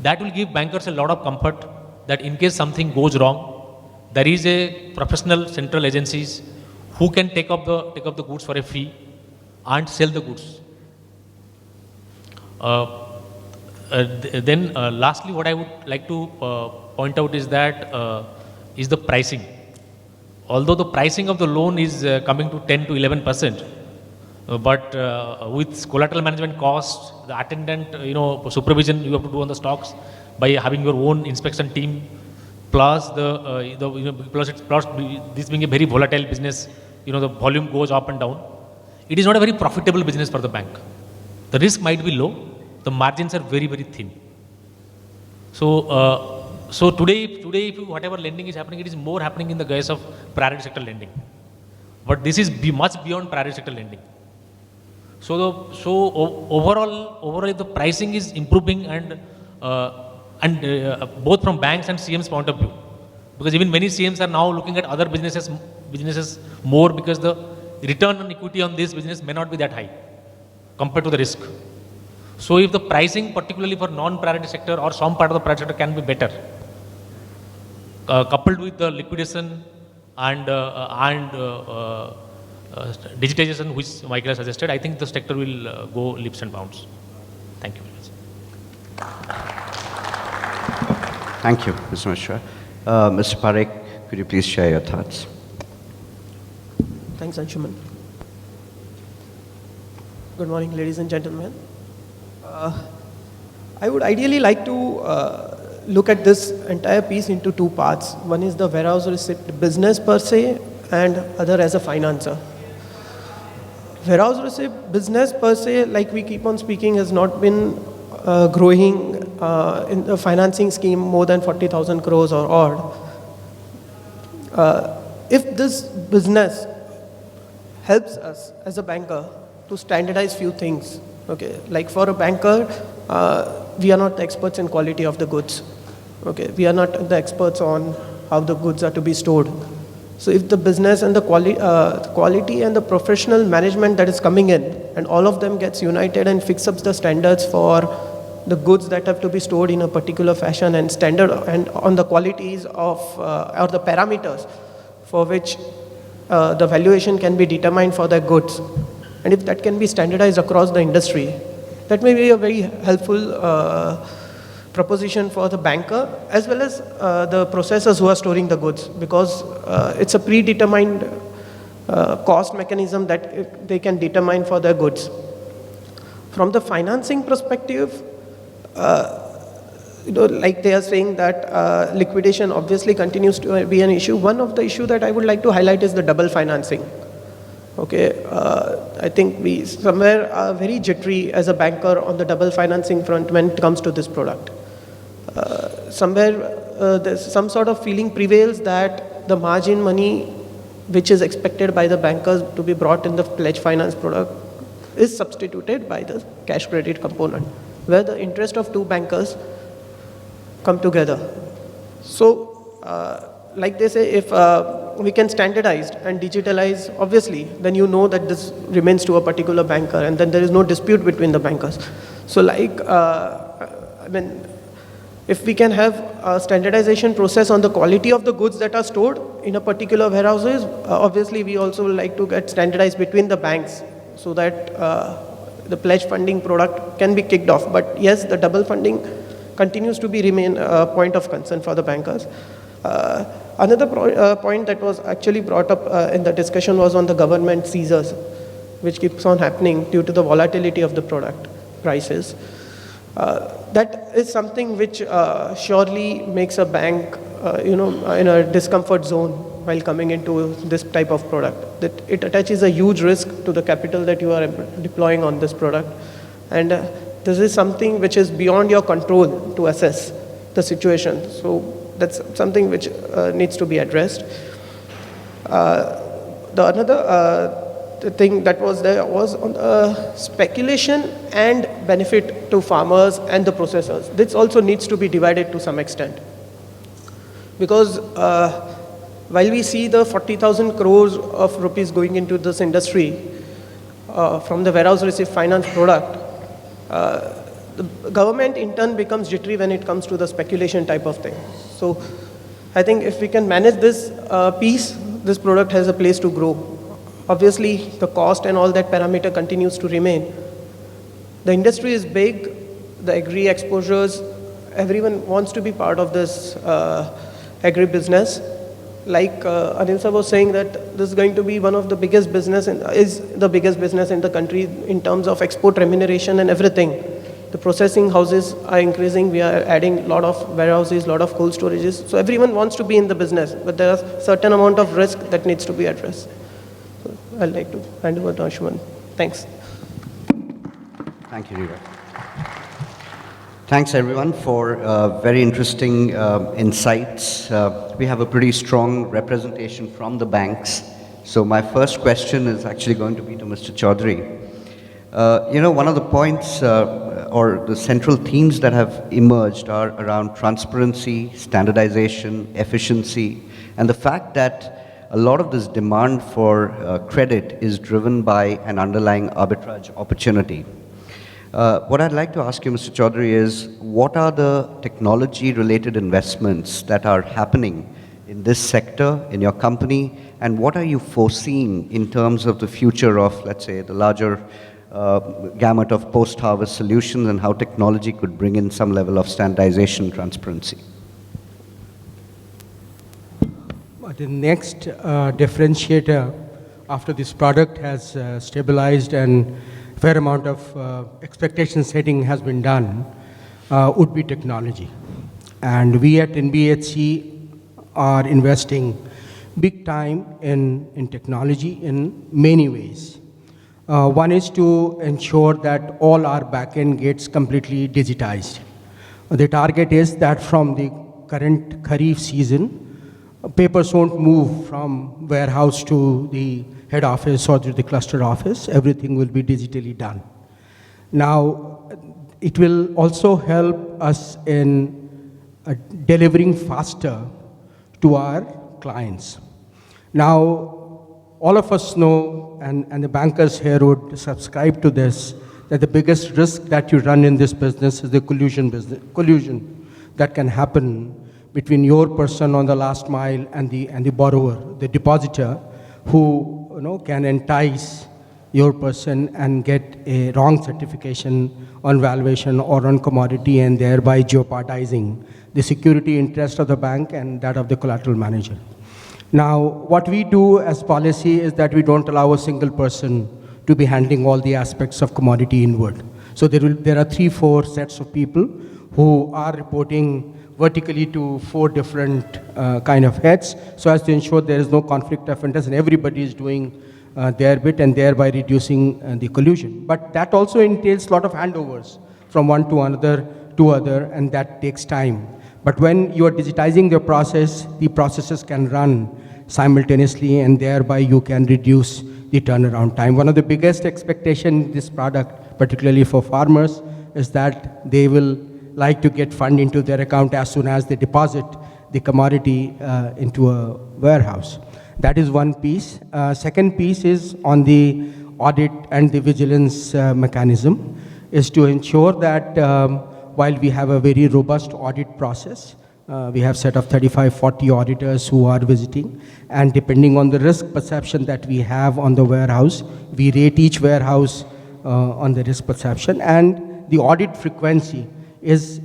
That will give bankers a lot of comfort that in case something goes wrong, there is a professional central agencies who can take up the goods for a fee and sell the goods. Then lastly, what I would like to point out is that is the pricing. Although the pricing of the loan is coming to 10 to 11%, but with collateral management costs, the attendant supervision you have to do on the stocks by having your own inspection team, plus plus this being a very volatile business, the volume goes up and down. It is not a very profitable business for the bank. The risk might be low, the margins are very, very thin. So So today, if whatever lending is happening, it is more happening in the guise of priority sector lending. But this is much beyond priority sector lending. Overall, if the pricing is improving and both from banks and CM's point of view, because even many CMs are now looking at other businesses more because the return on equity on this business may not be that high compared to the risk. So if the pricing, particularly for non-priority sector or some part of the priority sector, can be better, coupled with the liquidation and digitization, which Michael has suggested, I think the sector will go leaps and bounds. Thank you very much. Thank you, Mr. Mishra. Mr. Parekh, could you please share your thoughts? Thanks, Anshuman. Good morning, ladies and gentlemen. I would ideally like to look at this entire piece into two parts. One is the warehouse receipt business per se, and other as a financer. Warehouse receipt business per se, like we keep on speaking, has not been growing in the financing scheme more than 40,000 crores or odd. If this business helps us as a banker to standardize few things, okay, like for a banker, we are not the experts in quality of the goods. Okay, we are not the experts on how the goods are to be stored. So if the business and the quality and the professional management that is coming in, and all of them gets united and fix up the standards for the goods that have to be stored in a particular fashion and standard and on the qualities of or the parameters for which the valuation can be determined for the goods, and if that can be standardized across the industry, that may be a very helpful proposition for the banker as well as the processors who are storing the goods, because it's a predetermined cost mechanism that they can determine for their goods. From the financing perspective, like they are saying that liquidation obviously continues to be an issue. One of the issue that I would like to highlight is the double financing. Okay, I think we somewhere are very jittery as a banker on the double financing front when it comes to this product. Somewhere there's some sort of feeling prevails that the margin money which is expected by the bankers to be brought in the pledge finance product is substituted by the cash credit component, where the interest of two bankers come together. So, like they say, if we can standardize and digitalize, obviously, then you know that this remains to a particular banker, and then there is no dispute between the bankers. So, like, I mean, if we can have a standardization process on the quality of the goods that are stored in a particular warehouses, obviously, we also like to get standardized between the banks so that the pledge funding product can be kicked off. But yes, the double funding continues to remain a point of concern for the bankers. Another point that was actually brought up in the discussion was on the government seizures, which keeps on happening due to the volatility of the product prices. That is something which surely makes a bank, in a discomfort zone while coming into this type of product. That it attaches a huge risk to the capital that you are deploying on this product, and this is something which is beyond your control to assess the situation. So that's something which needs to be addressed. The another the thing that was there was on speculation and benefit to farmers and the processors. This also needs to be divided to some extent. Because while we see the 40,000 crores of rupees going into this industry from the warehouse receipt finance product, the government in turn becomes jittery when it comes to the speculation type of thing. So I think if we can manage this piece, this product has a place to grow. Obviously, the cost and all that parameter continues to remain. The industry is big, the agri exposures, everyone wants to be part of this agri-business. Like Anil sir was saying that this is going to be one of the biggest business, is the biggest business in the country in terms of export remuneration and everything. The processing houses are increasing, we are adding a lot of warehouses, a lot of cold storages. So everyone wants to be in the business, but there is a certain amount of risk that needs to be addressed. I'd like to hand over to Anshuman. Thanks. Thank you, Neeraj. Thanks, everyone, for very interesting insights. We have a pretty strong representation from the banks. So my first question is actually going to be to Mr. Chaudhary. One of the points or the central themes that have emerged are around transparency, standardization, efficiency, and the fact that a lot of this demand for credit is driven by an underlying arbitrage opportunity. What I'd like to ask you, Mr. Chaudhary, is what are the technology-related investments that are happening in this sector, in your company, and what are you foreseeing in terms of the future of, let's say, the larger gamut of post-harvest solutions and how technology could bring in some level of standardization and transparency? The next differentiator after this product has stabilized and fair amount of expectation setting has been done would be technology. And we at NBHC are investing big time in technology in many ways. One is to ensure that all our backend gets completely digitized. The target is that from the current Kharif season, papers won't move from warehouse to the head office or to the cluster office. Everything will be digitally done. Now, it will also help us in delivering faster to our clients. Now, all of us know, and the bankers here would subscribe to this, that the biggest risk that you run in this business is the collusion that can happen between your person on the last mile and the borrower, the depositor, who can entice your person and get a wrong certification on valuation or on commodity and thereby jeopardizing the security interest of the bank and that of the collateral manager. Now, what we do as policy is that we don't allow a single person to be handling all the aspects of commodity inward. So there are 3-4 sets of people who are reporting vertically to 4 different kind of heads, so as to ensure there is no conflict of interest and everybody is doing their bit and thereby reducing the collusion. But that also entails a lot of handovers from one to another to other, and that takes time. But when you are digitizing the processes can run simultaneously and thereby you can reduce the turnaround time. One of the biggest expectations in this product, particularly for farmers, is that they will like to get fund into their account as soon as they deposit the commodity into a warehouse. That is one piece. Second piece is on the audit and the vigilance mechanism, is to ensure that while we have a very robust audit process, we have set of 35-40 auditors who are visiting, and depending on the risk perception that we have on the warehouse, we rate each warehouse on the risk perception, and the audit frequency is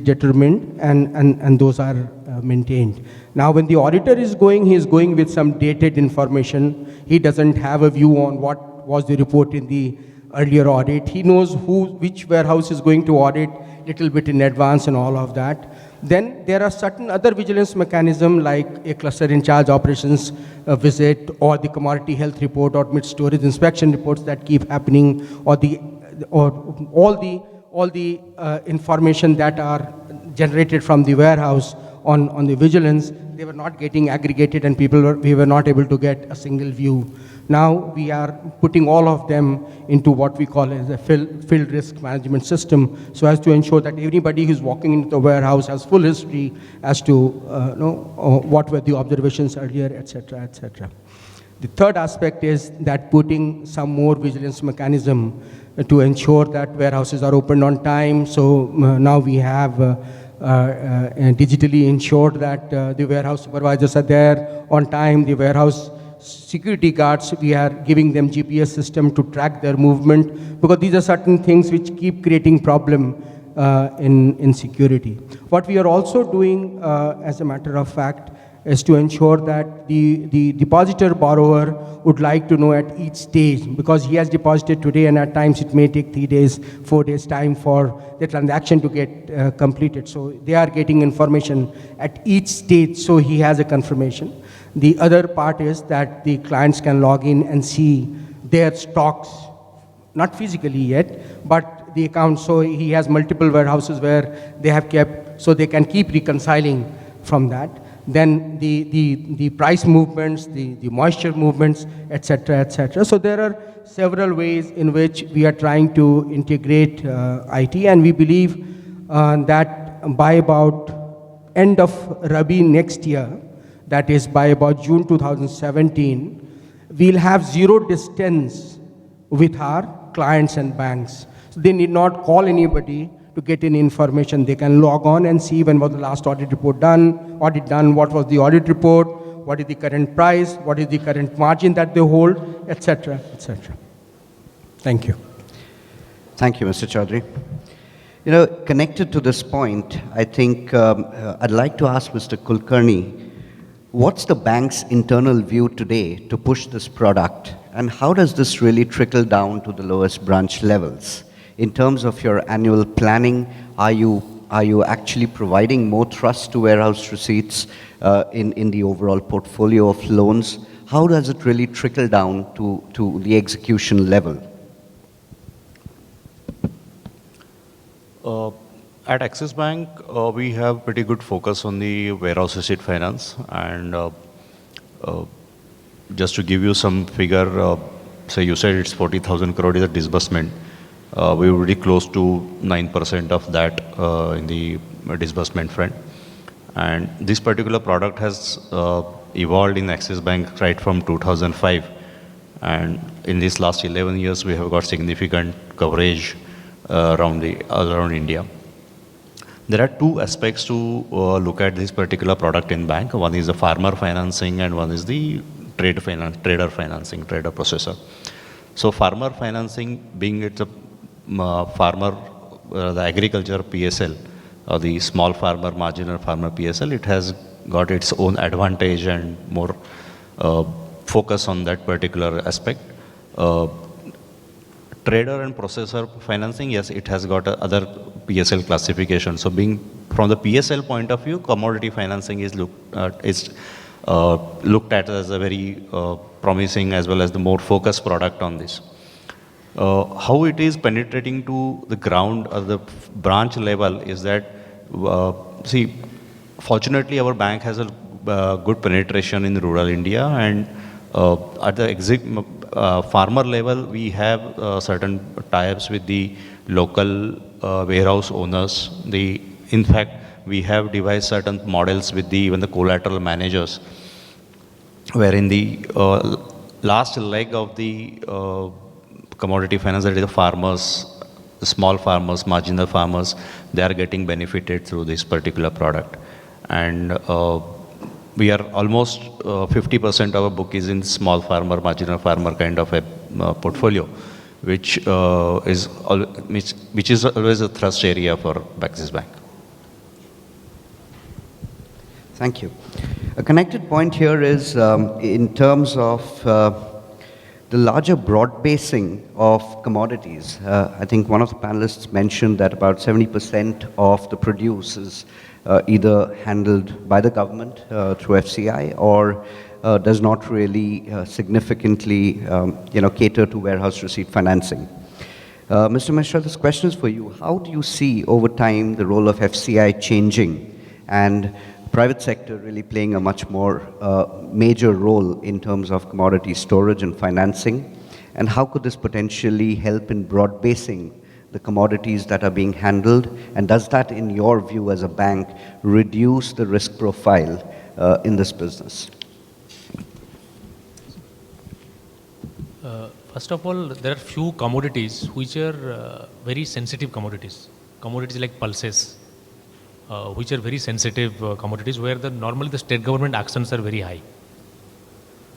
determined, and those are maintained. Now, when the auditor is going, he is going with some dated information. He doesn't have a view on what was the report in the earlier audit. He knows which warehouse is going to audit little bit in advance and all of that. Then there are certain other vigilance mechanisms like a cluster in charge operations visit, or the commodity health report, or mid-storage inspection reports that keep happening, or all the information that are generated from the warehouse on the vigilance. They were not getting aggregated, and we were not able to get a single view. Now we are putting all of them into what we call as a field risk management system, so as to ensure that everybody who's walking into the warehouse has full history as to what were the observations earlier, etc., etc. The third aspect is that putting some more vigilance mechanism to ensure that warehouses are opened on time. So now we have digitally ensured that the warehouse supervisors are there on time. The warehouse security guards, we are giving them GPS system to track their movement, because these are certain things which keep creating problem in security. What we are also doing, as a matter of fact, is to ensure that the depositor borrower would like to know at each stage, because he has deposited today and at times it may take 3 days, 4 days time for the transaction to get completed. So they are getting information at each stage, so he has a confirmation. The other part is that the clients can log in and see their stocks, not physically yet, but the account, so he has multiple warehouses where they have kept, so they can keep reconciling from that. Then the price movements, the moisture movements, etc., etc. So there are several ways in which we are trying to integrate IT, and we believe that by about end of Rabi next year, that is by about June 2017, we'll have zero distance with our clients and banks. So they need not call anybody to get any information. They can log on and see when was the last audit report done, what was the audit report, what is the current price, what is the current margin that they hold, etc., etc. Thank you. Thank you, Mr. Chaudhary. Connected to this point, I think I'd like to ask Mr. Kulkarni, what's the bank's internal view today to push this product, and how does this really trickle down to the lowest branch levels? In terms of your annual planning, are you actually providing more trust to warehouse receipts in the overall portfolio of loans? How does it really trickle down to the execution level? At Axis Bank, we have pretty good focus on the warehouse receipt finance, and just to give you some figure, say you said it's 40,000 crore is a disbursement. We were really close to 9% of that in the disbursement front. And this particular product has evolved in Axis Bank right from 2005. And in these last 11 years, we have got significant coverage around India. There are two aspects to look at this particular product in bank. One is the farmer financing and one is the trader financing, trader processor. So farmer financing, being it's a farmer, the agriculture PSL, or the small farmer, marginal farmer PSL, it has got its own advantage and more focus on that particular aspect. Trader and processor financing, yes, it has got other PSL classification. So being from the PSL point of view, commodity financing is looked at as a very promising as well as the more focused product on this. How it is penetrating to the ground or the branch level is that, see, fortunately our bank has a good penetration in rural India, and at the farmer level, we have certain tie-ups with the local warehouse owners. In fact, we have devised certain models with even the collateral managers, wherein the last leg of the commodity finance, that is the farmers, the small farmers, marginal farmers, they are getting benefited through this particular product. And we are almost 50% of our book is in small farmer, marginal farmer kind of a portfolio, which is always a thrust area for Axis Bank. Thank you. A connected point here is in terms of the larger broad basing of commodities. I think one of the panelists mentioned that about 70% of the produce is either handled by the government through FCI or does not really significantly cater to warehouse receipt financing. Mr. Mishra, this question is for you. How do you see over time the role of FCI changing and private sector really playing a much more major role in terms of commodity storage and financing? And how could this potentially help in broad basing the commodities that are being handled? And does that, in your view as a bank, reduce the risk profile in this business? First of all, there are few commodities which are very sensitive commodities. Commodities like pulses, which are very sensitive commodities where normally the state government actions are very high.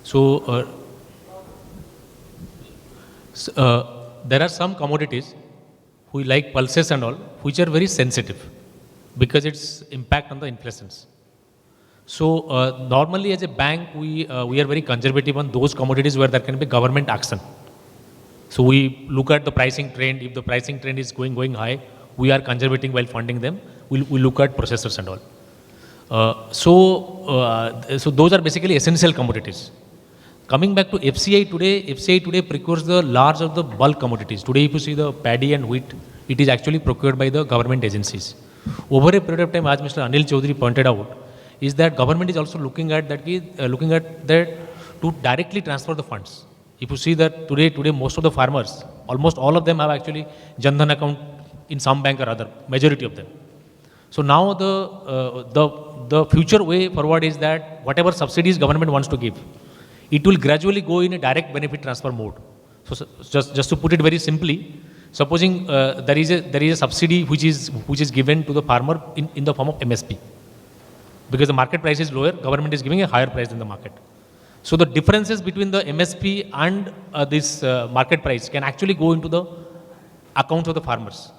So, there are some commodities who like pulses and all, which are very sensitive because its impact on the inflations. So normally as a bank, we are very conservative on those commodities where there can be government action. So we look at the pricing trend. If the pricing trend is going high, we are conservative while funding them. We look at processors and all. So those are basically essential commodities. Coming back to FCI today procures the large of the bulk commodities. Today if you see the paddy and wheat, it is actually procured by the government agencies. Over a period of time, as Mr. Anil Chaudhary pointed out, is that government is also looking at that to directly transfer the funds. If you see that today most of the farmers, almost all of them have actually Jan Dhan account in some bank or other, majority of them. So now the future way forward is that whatever subsidies government wants to give, it will gradually go in a direct benefit transfer mode. So just to put it very simply, supposing there is a subsidy which is given to the farmer in the form of MSP. Because the market price is lower, government is giving a higher price than the market. So the differences between the MSP and this market price can actually go into the accounts of the farmers.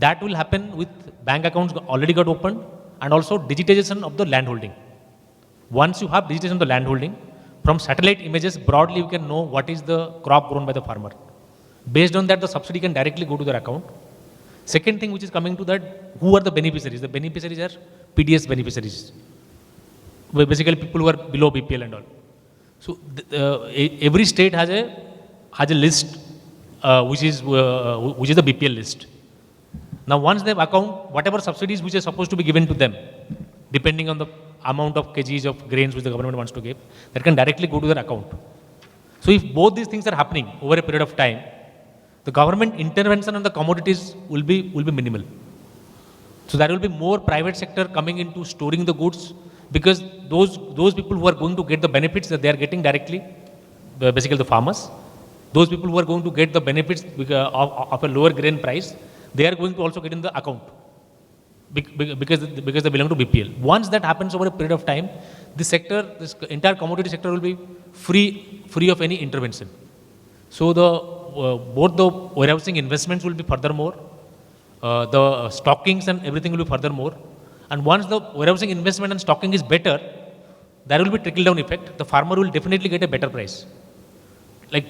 That will happen with bank accounts already got opened and also digitization of the land holding. Once you have digitization of the land holding, from satellite images, broadly you can know what is the crop grown by the farmer. Based on that, the subsidy can directly go to their account. Second thing which is coming to that, who are the beneficiaries? The beneficiaries are PDS beneficiaries. Basically people who are below BPL and all. So every state has a list which is the BPL list. Now once they have account, whatever subsidies which are supposed to be given to them, depending on the amount of kgs of grains which the government wants to give, that can directly go to their account. So if both these things are happening over a period of time, the government intervention on the commodities will be minimal. So there will be more private sector coming into storing the goods, because those people who are going to get the benefits that they are getting directly, basically the farmers, those people who are going to get the benefits of a lower grain price, they are going to also get in the account because they belong to BPL. Once that happens over a period of time, this entire commodity sector will be free of any intervention. So both the warehousing investments will be furthermore, the stockings and everything will be furthermore. And once the warehousing investment and stocking is better, there will be trickle-down effect. The farmer will definitely get a better price. Like,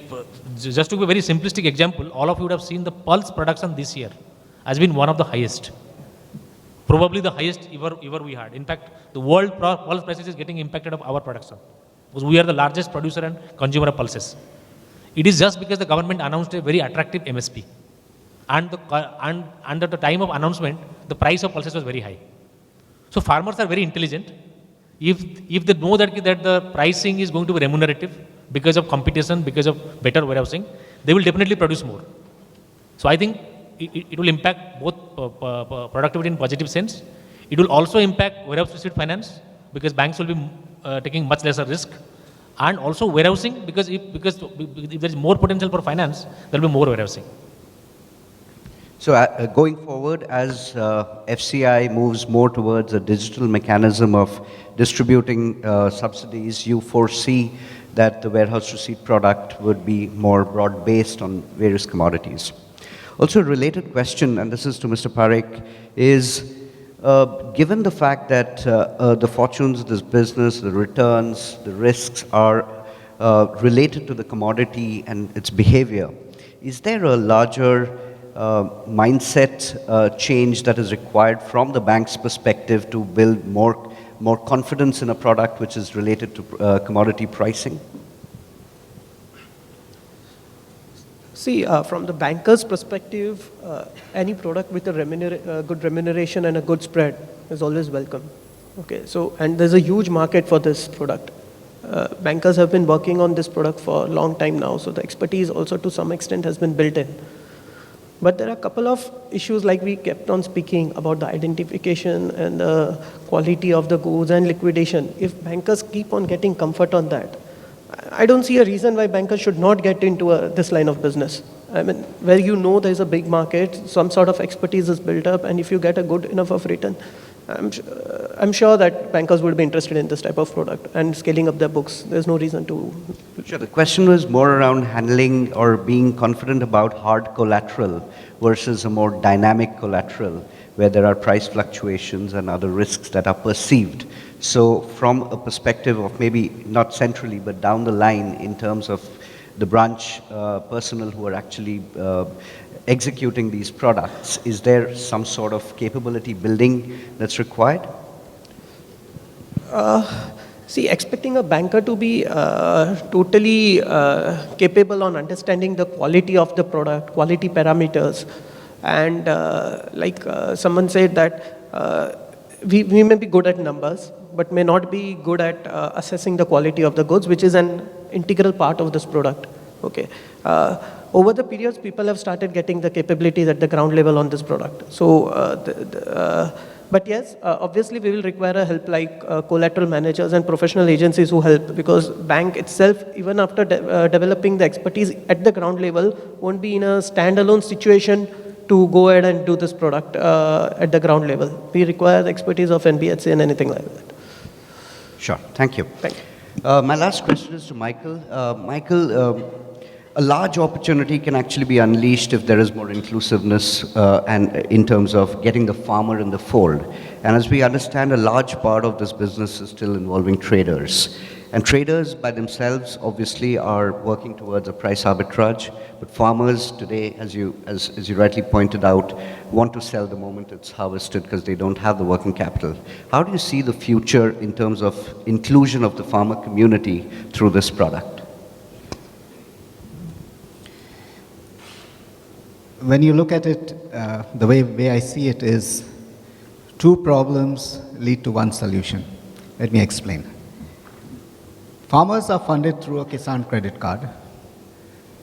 just to give a very simplistic example, all of you would have seen the pulse production this year has been one of the highest. Probably the highest ever we had. In fact, the world pulse prices is getting impacted of our production, because we are the largest producer and consumer of pulses. It is just because the government announced a very attractive MSP. And at the time of announcement, the price of pulses was very high. So farmers are very intelligent. If they know that the pricing is going to be remunerative because of competition, because of better warehousing, they will definitely produce more. So I think it will impact both productivity in positive sense. It will also impact warehouse receipt finance, because banks will be taking much lesser risk. And also warehousing, because if there is more potential for finance, there will be more warehousing. So going forward, as FCI moves more towards a digital mechanism of distributing subsidies, you foresee that the warehouse receipt product would be more broad-based on various commodities. Also, a related question, and this is to Mr. Parekh, is given the fact that the fortunes of this business, the returns, the risks are related to the commodity and its behavior, is there a larger mindset change that is required from the bank's perspective to build more confidence in a product which is related to commodity pricing? See, from the banker's perspective, any product with a good remuneration and a good spread is always welcome. Okay, so, and there's a huge market for this product. Bankers have been working on this product for a long time now, so the expertise also to some extent has been built in. But there are a couple of issues, like we kept on speaking about the identification and the quality of the goods and liquidation. If bankers keep on getting comfort on that, I don't see a reason why bankers should not get into this line of business. I mean, where you know there's a big market, some sort of expertise is built up, and if you get a good enough of return, I'm sure that bankers would be interested in this type of product and scaling up their books. There's no reason to. Sure. The question was more around handling or being confident about hard collateral versus a more dynamic collateral where there are price fluctuations and other risks that are perceived. So from a perspective of maybe not centrally but down the line in terms of the branch personnel who are actually executing these products, is there some sort of capability building that's required? See, expecting a banker to be totally capable on understanding the quality of the product, quality parameters, And someone said that we may be good at numbers, but may not be good at assessing the quality of the goods, which is an integral part of this product. Okay. Over the periods, people have started getting the capabilities at the ground level on this product. So, but yes, obviously we will require a help like collateral managers and professional agencies who help, because bank itself, even after developing the expertise at the ground level, won't be in a standalone situation to go ahead and do this product at the ground level. We require the expertise of NBHC and anything like that. Sure. Thank you. Thank you. My last question is to Michael. Michael, a large opportunity can actually be unleashed if there is more inclusiveness and in terms of getting the farmer in the fold. And as we understand, a large part of this business is still involving traders. And traders by themselves obviously are working towards a price arbitrage, but farmers today, as you rightly pointed out, want to sell the moment it's harvested because they don't have the working capital. How do you see the future in terms of inclusion of the farmer community through this product? When you look at it, the way I see it is, two problems lead to one solution. Let me explain. Farmers are funded through a Kisan credit card.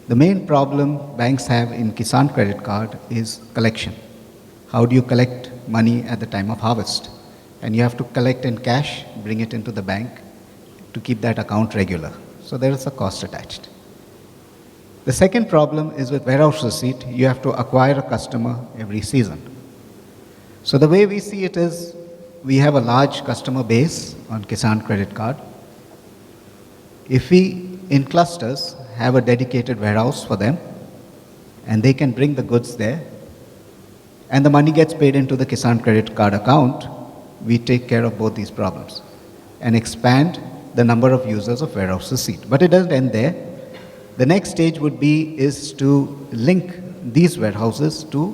The main problem banks have in Kisan credit card is collection. How do you collect money at the time of harvest? And you have to collect in cash, bring it into the bank to keep that account regular. So there is a cost attached. The second problem is with warehouse receipt. You have to acquire a customer every season. So the way we see it is, we have a large customer base on Kisan credit card. If we, in clusters, have a dedicated warehouse for them, and they can bring the goods there, and the money gets paid into the Kisan credit card account, we take care of both these problems and expand the number of users of warehouse receipt. But it doesn't end there. The next stage is to link these warehouses to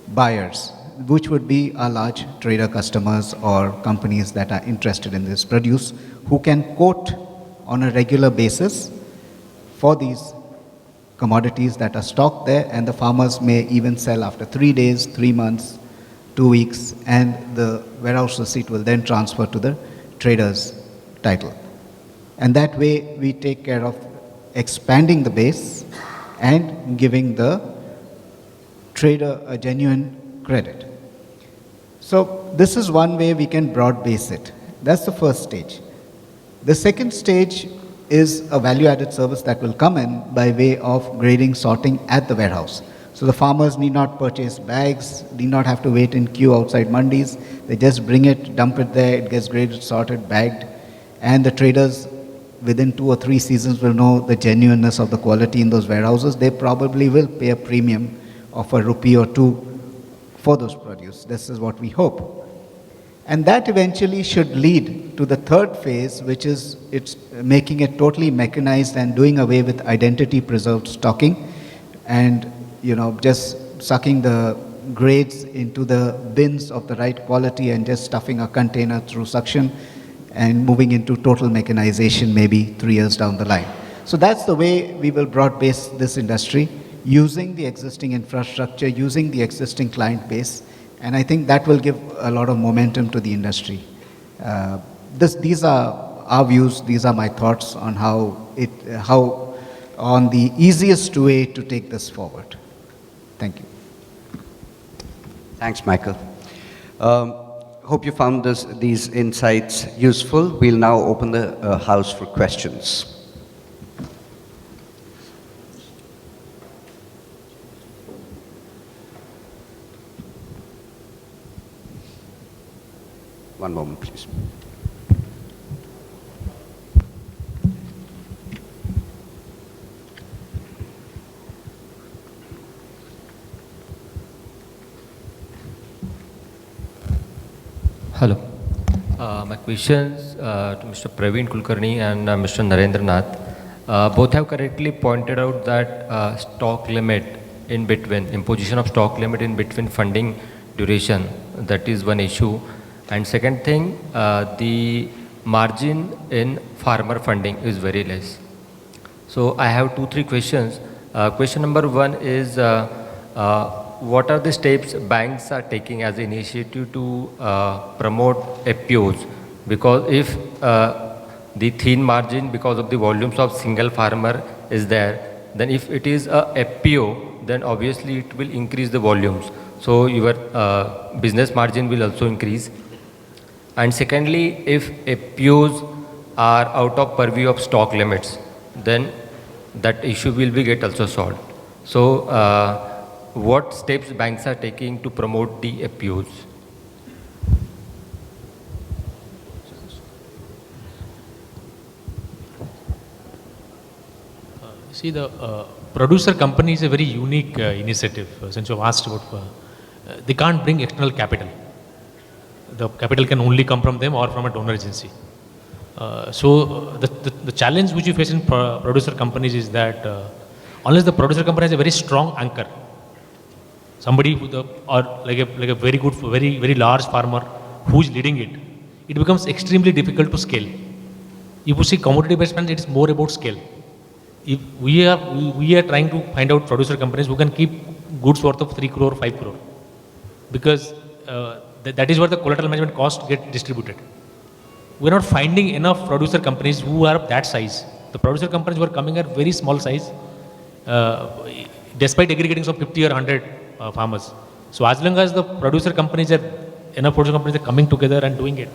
buyers, which would be our large trader customers or companies that are interested in this produce, who can quote on a regular basis for these commodities that are stocked there, and the farmers may even sell after 3 days, 3 months, 2 weeks, and the warehouse receipt will then transfer to the trader's title. And that way we take care of expanding the base and giving the trader a genuine credit. So this is one way we can broad base it. That's the first stage. The second stage is a value-added service that will come in by way of grading, sorting at the warehouse. So the farmers need not purchase bags, need not have to wait in queue outside mandis. They just bring it, dump it there, it gets graded, sorted, bagged, and the traders within 2 or 3 seasons will know the genuineness of the quality in those warehouses. They probably will pay a premium of ₹1 or 2 for those produce. This is what we hope. And that eventually should lead to the third phase, which is it's making it totally mechanized and doing away with identity preserved stocking, and just sucking the grades into the bins of the right quality and just stuffing a container through suction and moving into total mechanization maybe 3 years down the line. So that's the way we will broad base this industry, using the existing infrastructure, using the existing client base, and I think that will give a lot of momentum to the industry. These are our views, these are my thoughts on how on the easiest way to take this forward. Thank you. Thanks, Michael. Hope you found these insights useful. We'll now open the house for questions. One moment, please. Hello. My questions to Mr. Praveen Kulkarni and Mr. Narendra Nath. Both have correctly pointed out that stock limit in between, imposition of stock limit in between funding duration, that is one issue. And second thing, the margin in farmer funding is very less. So I have 2-3 questions. Question number 1 is, what are the steps banks are taking as an initiative to promote FPOs? Because if the thin margin because of the volumes of single farmer is there, then if it is a FPO, then obviously it will increase the volumes. So your business margin will also increase. And secondly, if FPOs are out of purview of stock limits, then that issue will be get also solved. So what steps banks are taking to promote the FPOs? See, the producer company is a very unique initiative. Since you have asked about, they can't bring external capital. The capital can only come from them or from a donor agency. The challenge which you face in producer companies is that unless the producer company has a very strong anchor, somebody or like a very good, very large farmer who's leading it, it becomes extremely difficult to scale. If you see commodity-based finance, it is more about scale. If we are trying to find out producer companies who can keep goods worth of 3 crore, 5 crore, because that is where the collateral management cost get distributed. We're not finding enough producer companies who are of that size. The producer companies who are coming are very small size, despite aggregating some 50 or 100 farmers. So as long as the producer companies are, enough producer companies are coming together and doing it,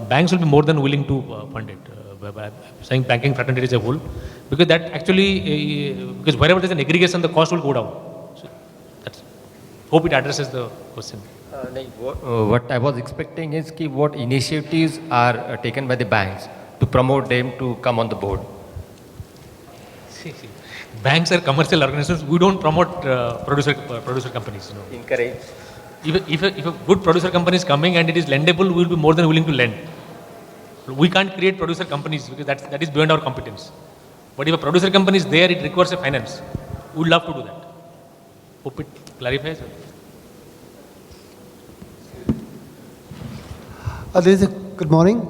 banks will be more than willing to fund it. Saying banking fraternity as a whole, because that actually, because wherever there's an aggregation, the cost will go down. So hope it addresses the question. What I was expecting is what initiatives are taken by the banks to promote them to come on the board. See. Banks are commercial organizations. We don't promote producer companies. No. Encourage. If a good producer company is coming and it is lendable, we will be more than willing to lend. We can't create producer companies because that is beyond our competence. But if a producer company is there, it requires a finance. We would love to do that. Hope it clarifies. Good morning.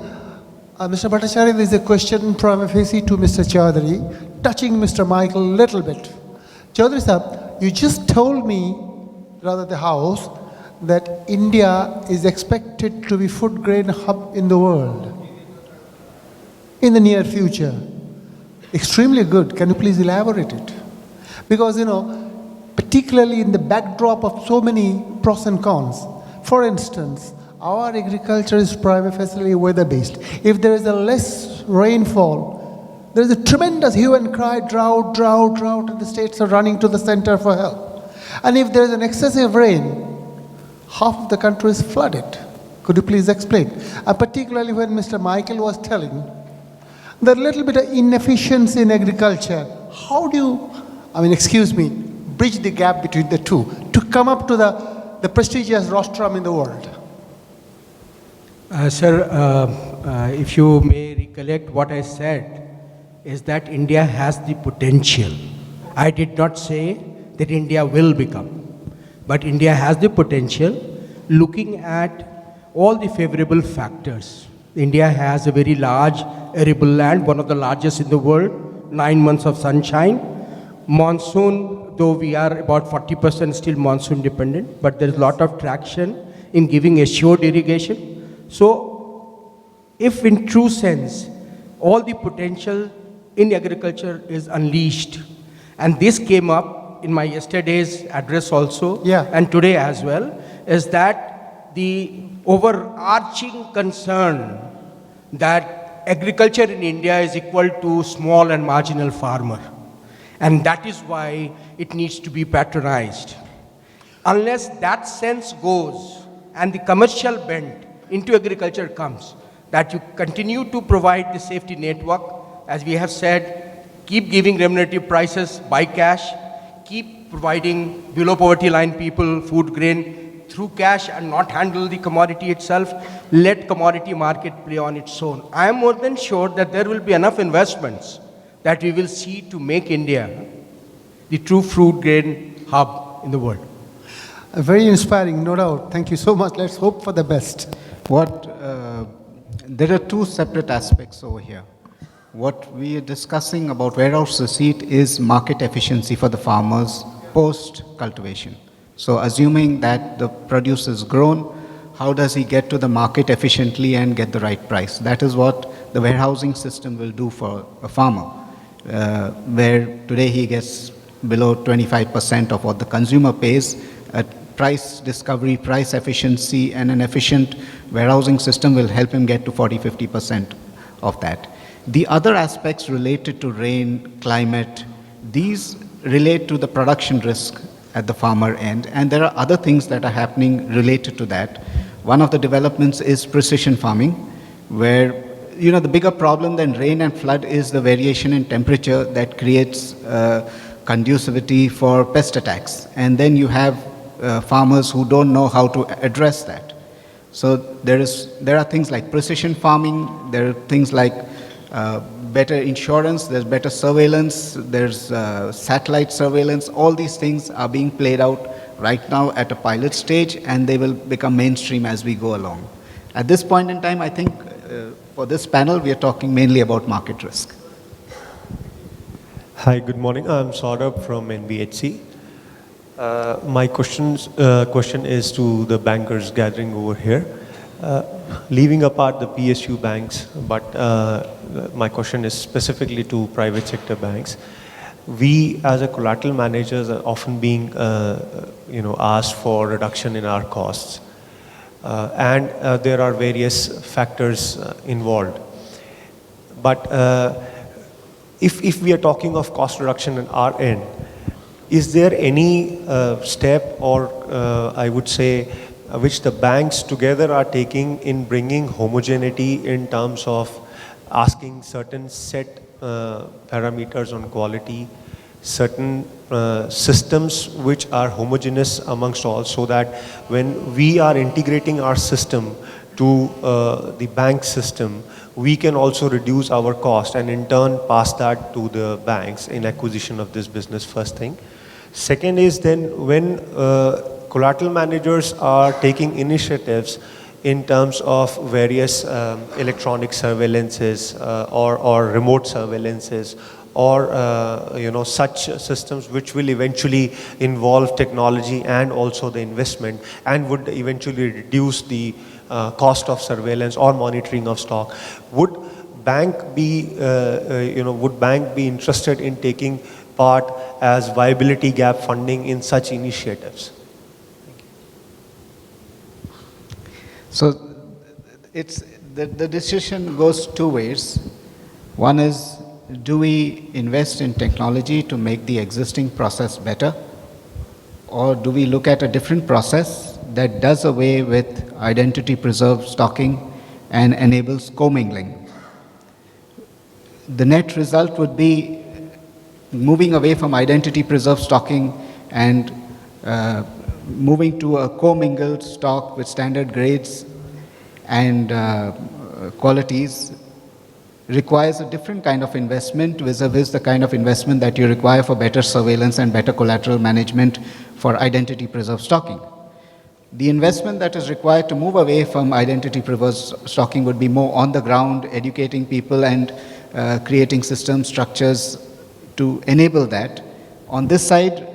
Mr. Bhattacharya, there is a question prima facie to Mr. Chaudhary, touching Mr. Michael a little bit. Chaudhary sir, you just told me, rather the House, that India is expected to be food grain hub in the world in the near future. Extremely good. Can you please elaborate it? Because, particularly in the backdrop of so many pros and cons. For instance, our agriculture is primarily weather-based. If there is a less rainfall, there is a tremendous hue and cry, drought, and the states are running to the center for help. And if there is an excessive rain, half of the country is flooded. Could you please explain? And particularly when Mr. Michael was telling, there are a little bit of inefficiency in agriculture. How do you, bridge the gap between the two to come up to the prestigious rostrum in the world? Sir, if you may recollect what I said, is that India has the potential. I did not say that India will become, but India has the potential looking at all the favorable factors. India has a very large arable land, one of the largest in the world, 9 months of sunshine. Monsoon, though we are about 40% still monsoon dependent, but there is a lot of traction in giving assured irrigation. So, if in true sense, all the potential in agriculture is unleashed, and this came up in my yesterday's address also, and today as well, is that the overarching concern that agriculture in India is equal to small and marginal farmer. And that is why it needs to be patronized. Unless that sense goes and the commercial bent into agriculture comes, that you continue to provide the safety network, as we have said, keep giving remunerative prices by cash, keep providing below poverty line people food grain through cash and not handle the commodity itself, let commodity market play on its own. I am more than sure that there will be enough investments that we will see to make India the true food grain hub in the world. Very inspiring, no doubt. Thank you so much. Let's hope for the best. There are two separate aspects over here. What we are discussing about warehouse receipt is market efficiency for the farmers post cultivation. So assuming that the produce is grown, how does he get to the market efficiently and get the right price? That is what the warehousing system will do for a farmer, where today he gets below 25% of what the consumer pays. Price discovery, price efficiency, and an efficient warehousing system will help him get to 40-50% of that. The other aspects related to rain, climate, these relate to the production risk at the farmer end, and there are other things that are happening related to that. One of the developments is precision farming, where the bigger problem than rain and flood is the variation in temperature that creates conducivity for pest attacks. And then you have farmers who don't know how to address that. So there are things like precision farming, there are things like better insurance, there's better surveillance, there's satellite surveillance. All these things are being played out right now at a pilot stage, and they will become mainstream as we go along. At this point in time, I think for this panel, we are talking mainly about market risk. Hi, good morning. I'm Saurabh from NBHC. My question is to the bankers gathering over here. Leaving apart the PSU banks, but my question is specifically to private sector banks. We, as a collateral managers, are often being, asked for reduction in our costs, and there are various factors involved. But if we are talking of cost reduction in our end, is there any step, or I would say, which the banks together are taking in bringing homogeneity in terms of asking certain set parameters on quality, certain systems which are homogeneous amongst all, so that when we are integrating our system to the bank system, we can also reduce our cost and in turn pass that to the banks in acquisition of this business, first thing. Second is then when collateral managers are taking initiatives in terms of various electronic surveillances or remote surveillances or such systems which will eventually involve technology and also the investment and would eventually reduce the cost of surveillance or monitoring of stock. Would bank be interested in taking part as viability gap funding in such initiatives? So the decision goes two ways. One is, do we invest in technology to make the existing process better? Or do we look at a different process that does away with identity preserved stocking and enables commingling? The net result would be moving away from identity preserved stocking and moving to a commingled stock with standard grades and qualities requires a different kind of investment vis-a-vis the kind of investment that you require for better surveillance and better collateral management for identity preserved stocking. The investment that is required to move away from identity preserved stocking would be more on the ground, educating people and creating systems, structures to enable that. On this side,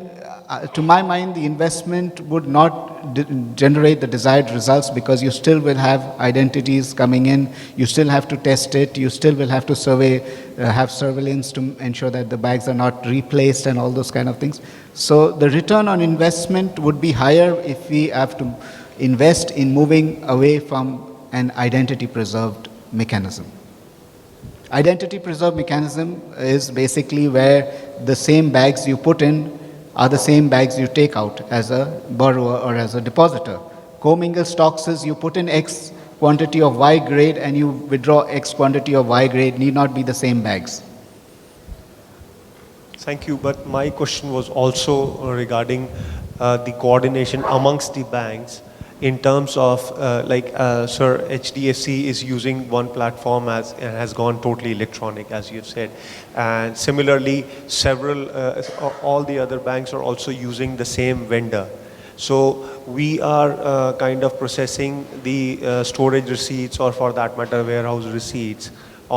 to my mind, the investment would not generate the desired results because you still will have identities coming in, you still have to test it, you still will have to have surveillance to ensure that the bags are not replaced and all those kind of things. So the return on investment would be higher if we have to invest in moving away from an identity preserved mechanism. Identity preserved mechanism is basically where the same bags you put in are the same bags you take out as a borrower or as a depositor. Commingled stocks is you put in X quantity of Y grade and you withdraw X quantity of Y grade, need not be the same bags. Thank you, but my question was also regarding the coordination amongst the banks in terms of, Sir, HDFC is using one platform and has gone totally electronic, as you've said. And similarly, all the other banks are also using the same vendor. So we are kind of processing the storage receipts, or for that matter, warehouse receipts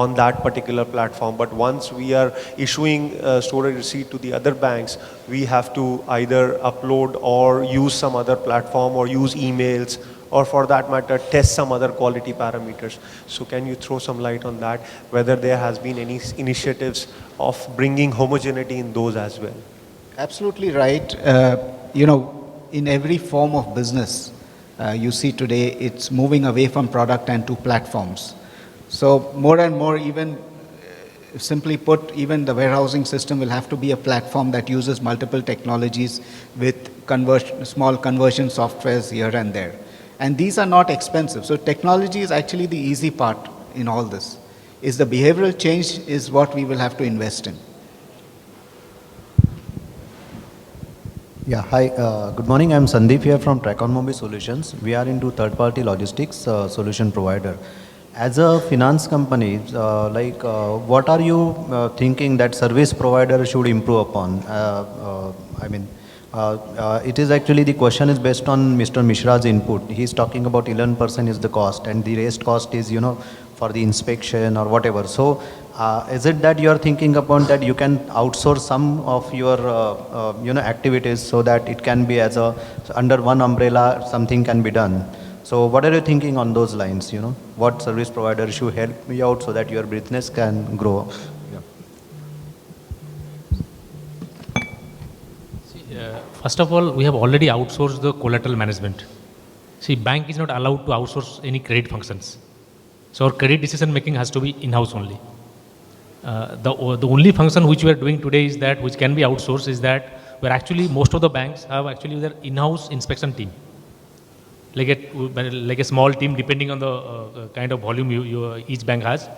on that particular platform. But once we are issuing storage receipt to the other banks, we have to either upload or use some other platform or use emails, or for that matter, test some other quality parameters. So can you throw some light on that, whether there has been any initiatives of bringing homogeneity in those as well? Absolutely right. In every form of business, you see today, it's moving away from product and to platforms. So more and more, even simply put, even the warehousing system will have to be a platform that uses multiple technologies with small conversion softwares here and there. And these are not expensive. So technology is actually the easy part in all this. Is the behavioral change is what we will have to invest in. Yeah, hi, good morning. I'm Sandeep here from Track-on-Mobile Solutions. We are into third-party logistics solution provider. As a finance company, what are you thinking that service provider should improve upon? It is actually, the question is based on Mr. Mishra's input. He's talking about 11% is the cost, and the rest cost is, for the inspection or whatever. So is it that you're thinking upon that you can outsource some of your activities so that it can be under one umbrella, something can be done? So what are you thinking on those lines? What service provider should help me out so that your business can grow? First of all, we have already outsourced the collateral management. See, bank is not allowed to outsource any credit functions. So our credit decision making has to be in-house only. The only function which we are doing today is that, which can be outsourced, is that where actually most of the banks have actually their in-house inspection team. Like a small team, depending on the kind of volume each bank has.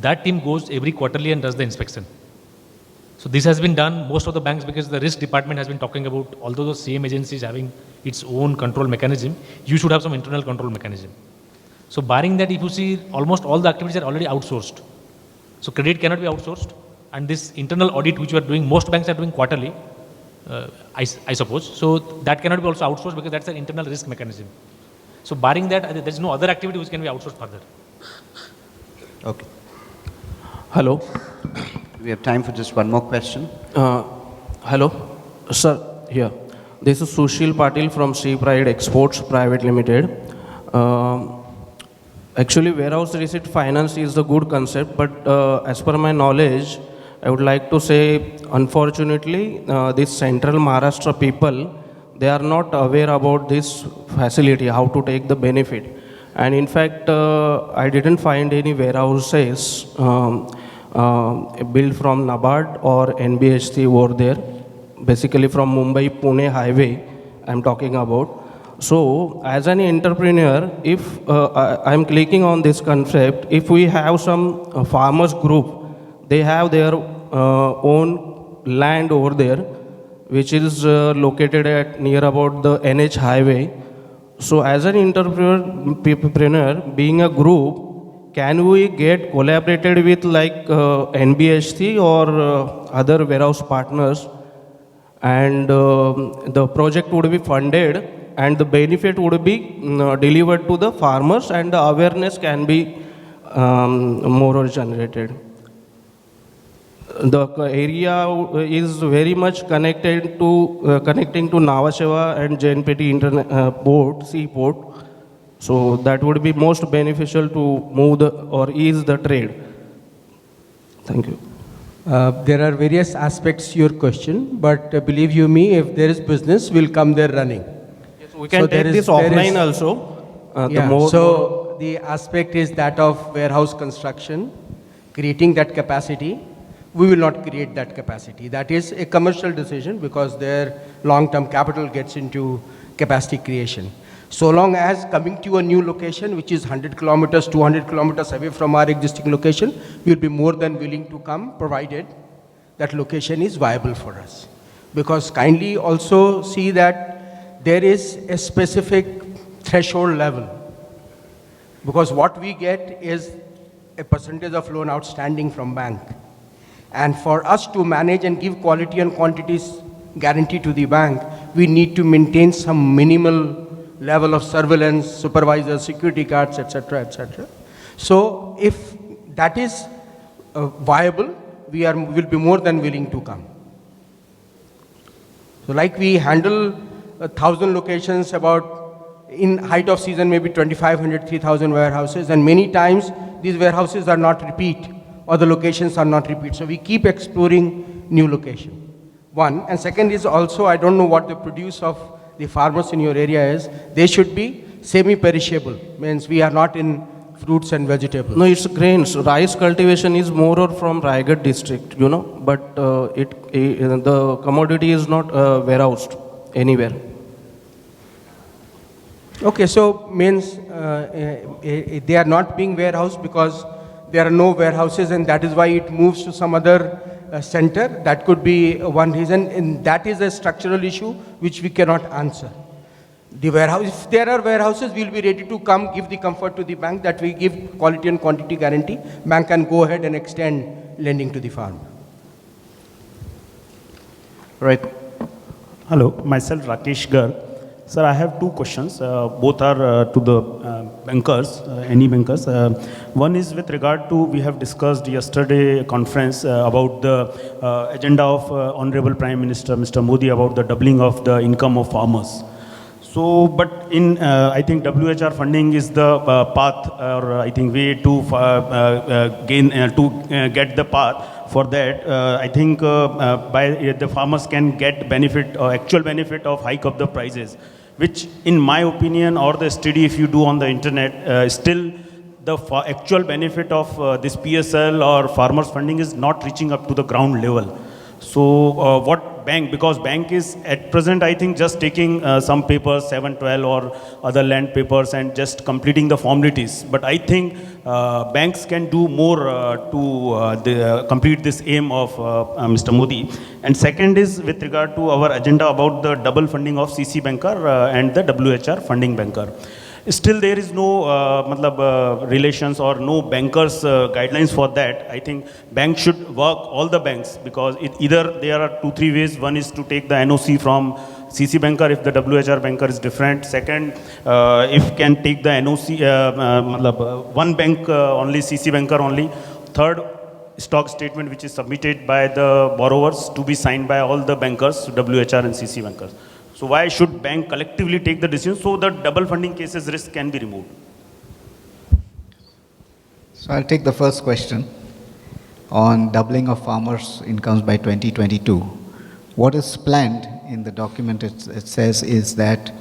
That team goes every quarterly and does the inspection. So this has been done most of the banks, because the risk department has been talking about, although the same agency is having its own control mechanism, you should have some internal control mechanism. So barring that, if you see, almost all the activities are already outsourced. So credit cannot be outsourced, and this internal audit which we are doing, most banks are doing quarterly, I suppose. So that cannot be also outsourced, because that's an internal risk mechanism. So barring that, there is no other activity which can be outsourced further. Okay. Hello. We have time for just one more question. Hello, sir. Here, this is Sushil Patil from Sea Pride Exports Private Limited. Actually, warehouse receipt finance is a good concept, but as per my knowledge, I would like to say, unfortunately, these central Maharashtra people, they are not aware about this facility, how to take the benefit. And in fact, I didn't find any warehouses built from NABARD or NBHC over there, basically from Mumbai-Pune highway I'm talking about. So as an entrepreneur, if I'm clicking on this concept, if we have some farmers group, they have their own land over there, which is located at near about the NH highway. So as an entrepreneur, being a group, can we get collaborated with like NBHC or other warehouse partners, and the project would be funded and the benefit would be delivered to the farmers, and the awareness can be more generated. The area is very much connected to connecting to Navasheva and JNPT seaport. So that would be most beneficial to move or ease the trade. Thank you. There are various aspects to your question, but believe you me, if there is business, we'll come there running. Yes, we can take this offline also. The aspect is that of warehouse construction, creating that capacity. We will not create that capacity. That is a commercial decision, because their long-term capital gets into capacity creation. So long as coming to a new location, which is 100 kilometers, 200 kilometers away from our existing location, we will be more than willing to come, provided that location is viable for us. Because kindly also see that there is a specific threshold level. Because what we get is a percentage of loan outstanding from bank. And for us to manage and give quality and quantities guarantee to the bank, we need to maintain some minimal level of surveillance, supervisors, security guards, etc., etc. So if that is viable, will be more than willing to come. So like we handle 1,000 locations about in height of season maybe 2,500, 3,000 warehouses, and many times these warehouses are not repeat or the locations are not repeat. So we keep exploring new location. One, and second is also, I don't know what the produce of the farmers in your area is, they should be semi-perishable, means we are not in fruits and vegetables. No, it's grains. Rice cultivation is more or from Raigad district, you know, but the commodity is not warehoused anywhere. Okay, so means they are not being warehoused because there are no warehouses, and that is why it moves to some other center. That could be one reason, and that is a structural issue which we cannot answer. The warehouse, if there are warehouses, we will be ready to come give the comfort to the bank that we give quality and quantity guarantee. Bank can go ahead and extend lending to the farmer. Right. Hello, myself Rakesh Garg. Sir, I have two questions. Both are to the bankers, any bankers. One is with regard to, we have discussed yesterday conference about the agenda of Honorable Prime Minister, Mr. Modi, about the doubling of the income of farmers. So, but in, I think WHR funding is the path, or I think way to get the path for that. I think by the farmers can get benefit, actual benefit of hike of the prices, which in my opinion, or the study if you do on the internet, still the actual benefit of this PSL or farmers funding is not reaching up to the ground level. So what bank, because bank is at present, I think just taking some papers, 712 or other land papers and just completing the formalities. But I think banks can do more to complete this aim of Mr. Modi. And second is with regard to our agenda about the double funding of CC banker and the WHR funding banker. Still there is no relations or no bankers guidelines for that. I think banks should work, all the banks, because either there are 2-3 ways. One is to take the NOC from CC banker if the WHR banker is different. Second, if can take the NOC, one bank only, CC banker only. Third, stock statement which is submitted by the borrowers to be signed by all the bankers, WHR and CC bankers. So why should bank collectively take the decision so that double funding cases risk can be removed? So I'll take the first question on doubling of farmers' incomes by 2022. What is planned in the document, it says, is that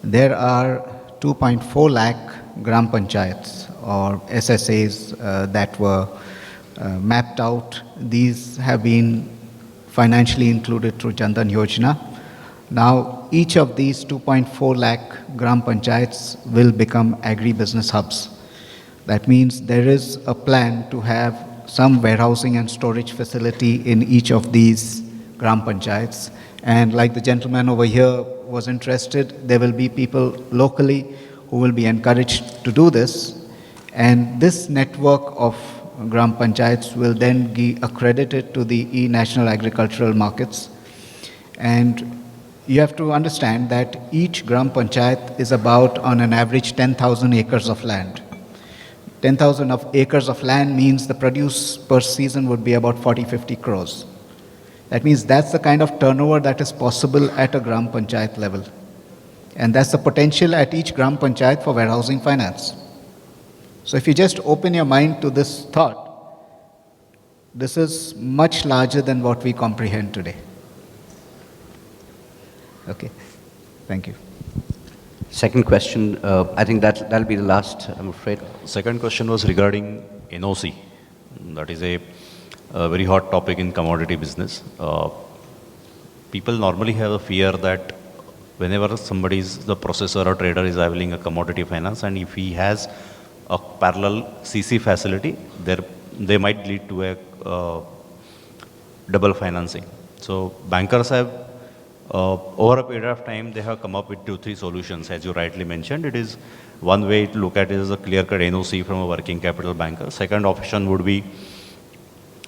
there are 2.4 lakh gram panchayats or SSAs that were mapped out. These have been financially included through Jan Dhan Yojana. Now, each of these 2.4 lakh gram panchayats will become agri-business hubs. That means there is a plan to have some warehousing and storage facility in each of these gram panchayats. And like the gentleman over here was interested, there will be people locally who will be encouraged to do this. And this network of gram panchayats will then be accredited to the e-National Agricultural Markets. And you have to understand that each gram panchayat is about, on an average, 10,000 acres of land. 10,000 acres of land means the produce per season would be about 40-50 crores. That means that's the kind of turnover that is possible at a gram panchayat level. And that's the potential at each gram panchayat for warehousing finance. So if you just open your mind to this thought, this is much larger than what we comprehend today. Okay, thank you. Second question, I think that'll be the last, I'm afraid. Second question was regarding NOC. That is a very hot topic in commodity business. People normally have a fear that whenever the processor or trader is availing a commodity finance, and if he has a parallel CC facility, they might lead to a double financing. So bankers have over a period of time, they have come up with 2-3 solutions. As you rightly mentioned, it is one way to look at it as a clear-cut NOC from a working capital banker. Second option would be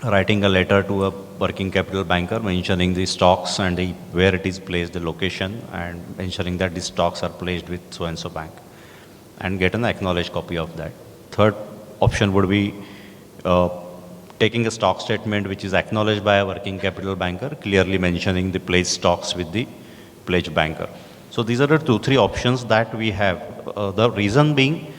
writing a letter to a working capital banker mentioning the stocks and where it is placed, the location, and ensuring that the stocks are placed with so-and-so bank, and get an acknowledged copy of that. Third option would be taking a stock statement which is acknowledged by a working capital banker, clearly mentioning the pledged stocks with the pledged banker. So these are the 2-3 options that we have. The reason being,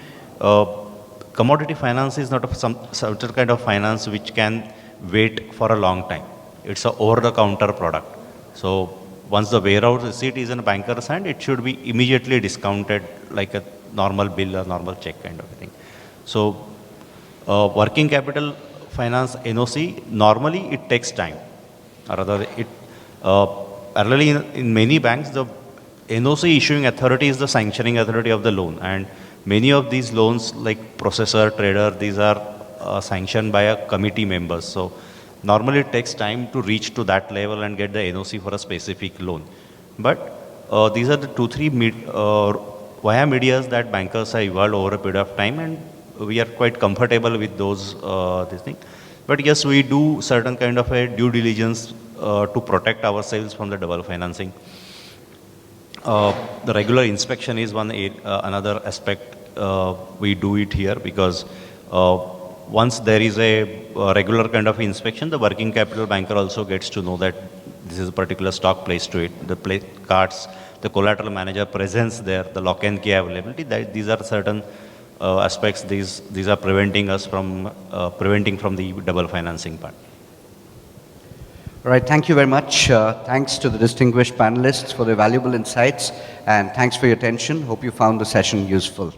commodity finance is not some certain kind of finance which can wait for a long time. It's a over-the-counter product. So once the warehouse receipt is in a banker's hand, it should be immediately discounted like a normal bill or normal check kind of thing. So working capital finance NOC, normally it takes time. Or rather, parallelly in many banks, the NOC issuing authority is the sanctioning authority of the loan. And many of these loans like processor, trader, these are sanctioned by a committee members. So normally it takes time to reach to that level and get the NOC for a specific loan. But these are the 2-3 via medias that bankers have evolved over a period of time, and we are quite comfortable with those this thing. But yes, we do certain kind of a due diligence to protect ourselves from the double financing. The regular inspection is another aspect we do it here, because once there is a regular kind of inspection, the working capital banker also gets to know that this is a particular stock placed to it. The play cards, the collateral manager presents there, the lock and key availability. These are certain aspects. These are preventing us from the double financing part. All right, thank you very much. Thanks to the distinguished panelists for their valuable insights, and thanks for your attention. Hope you found the session useful.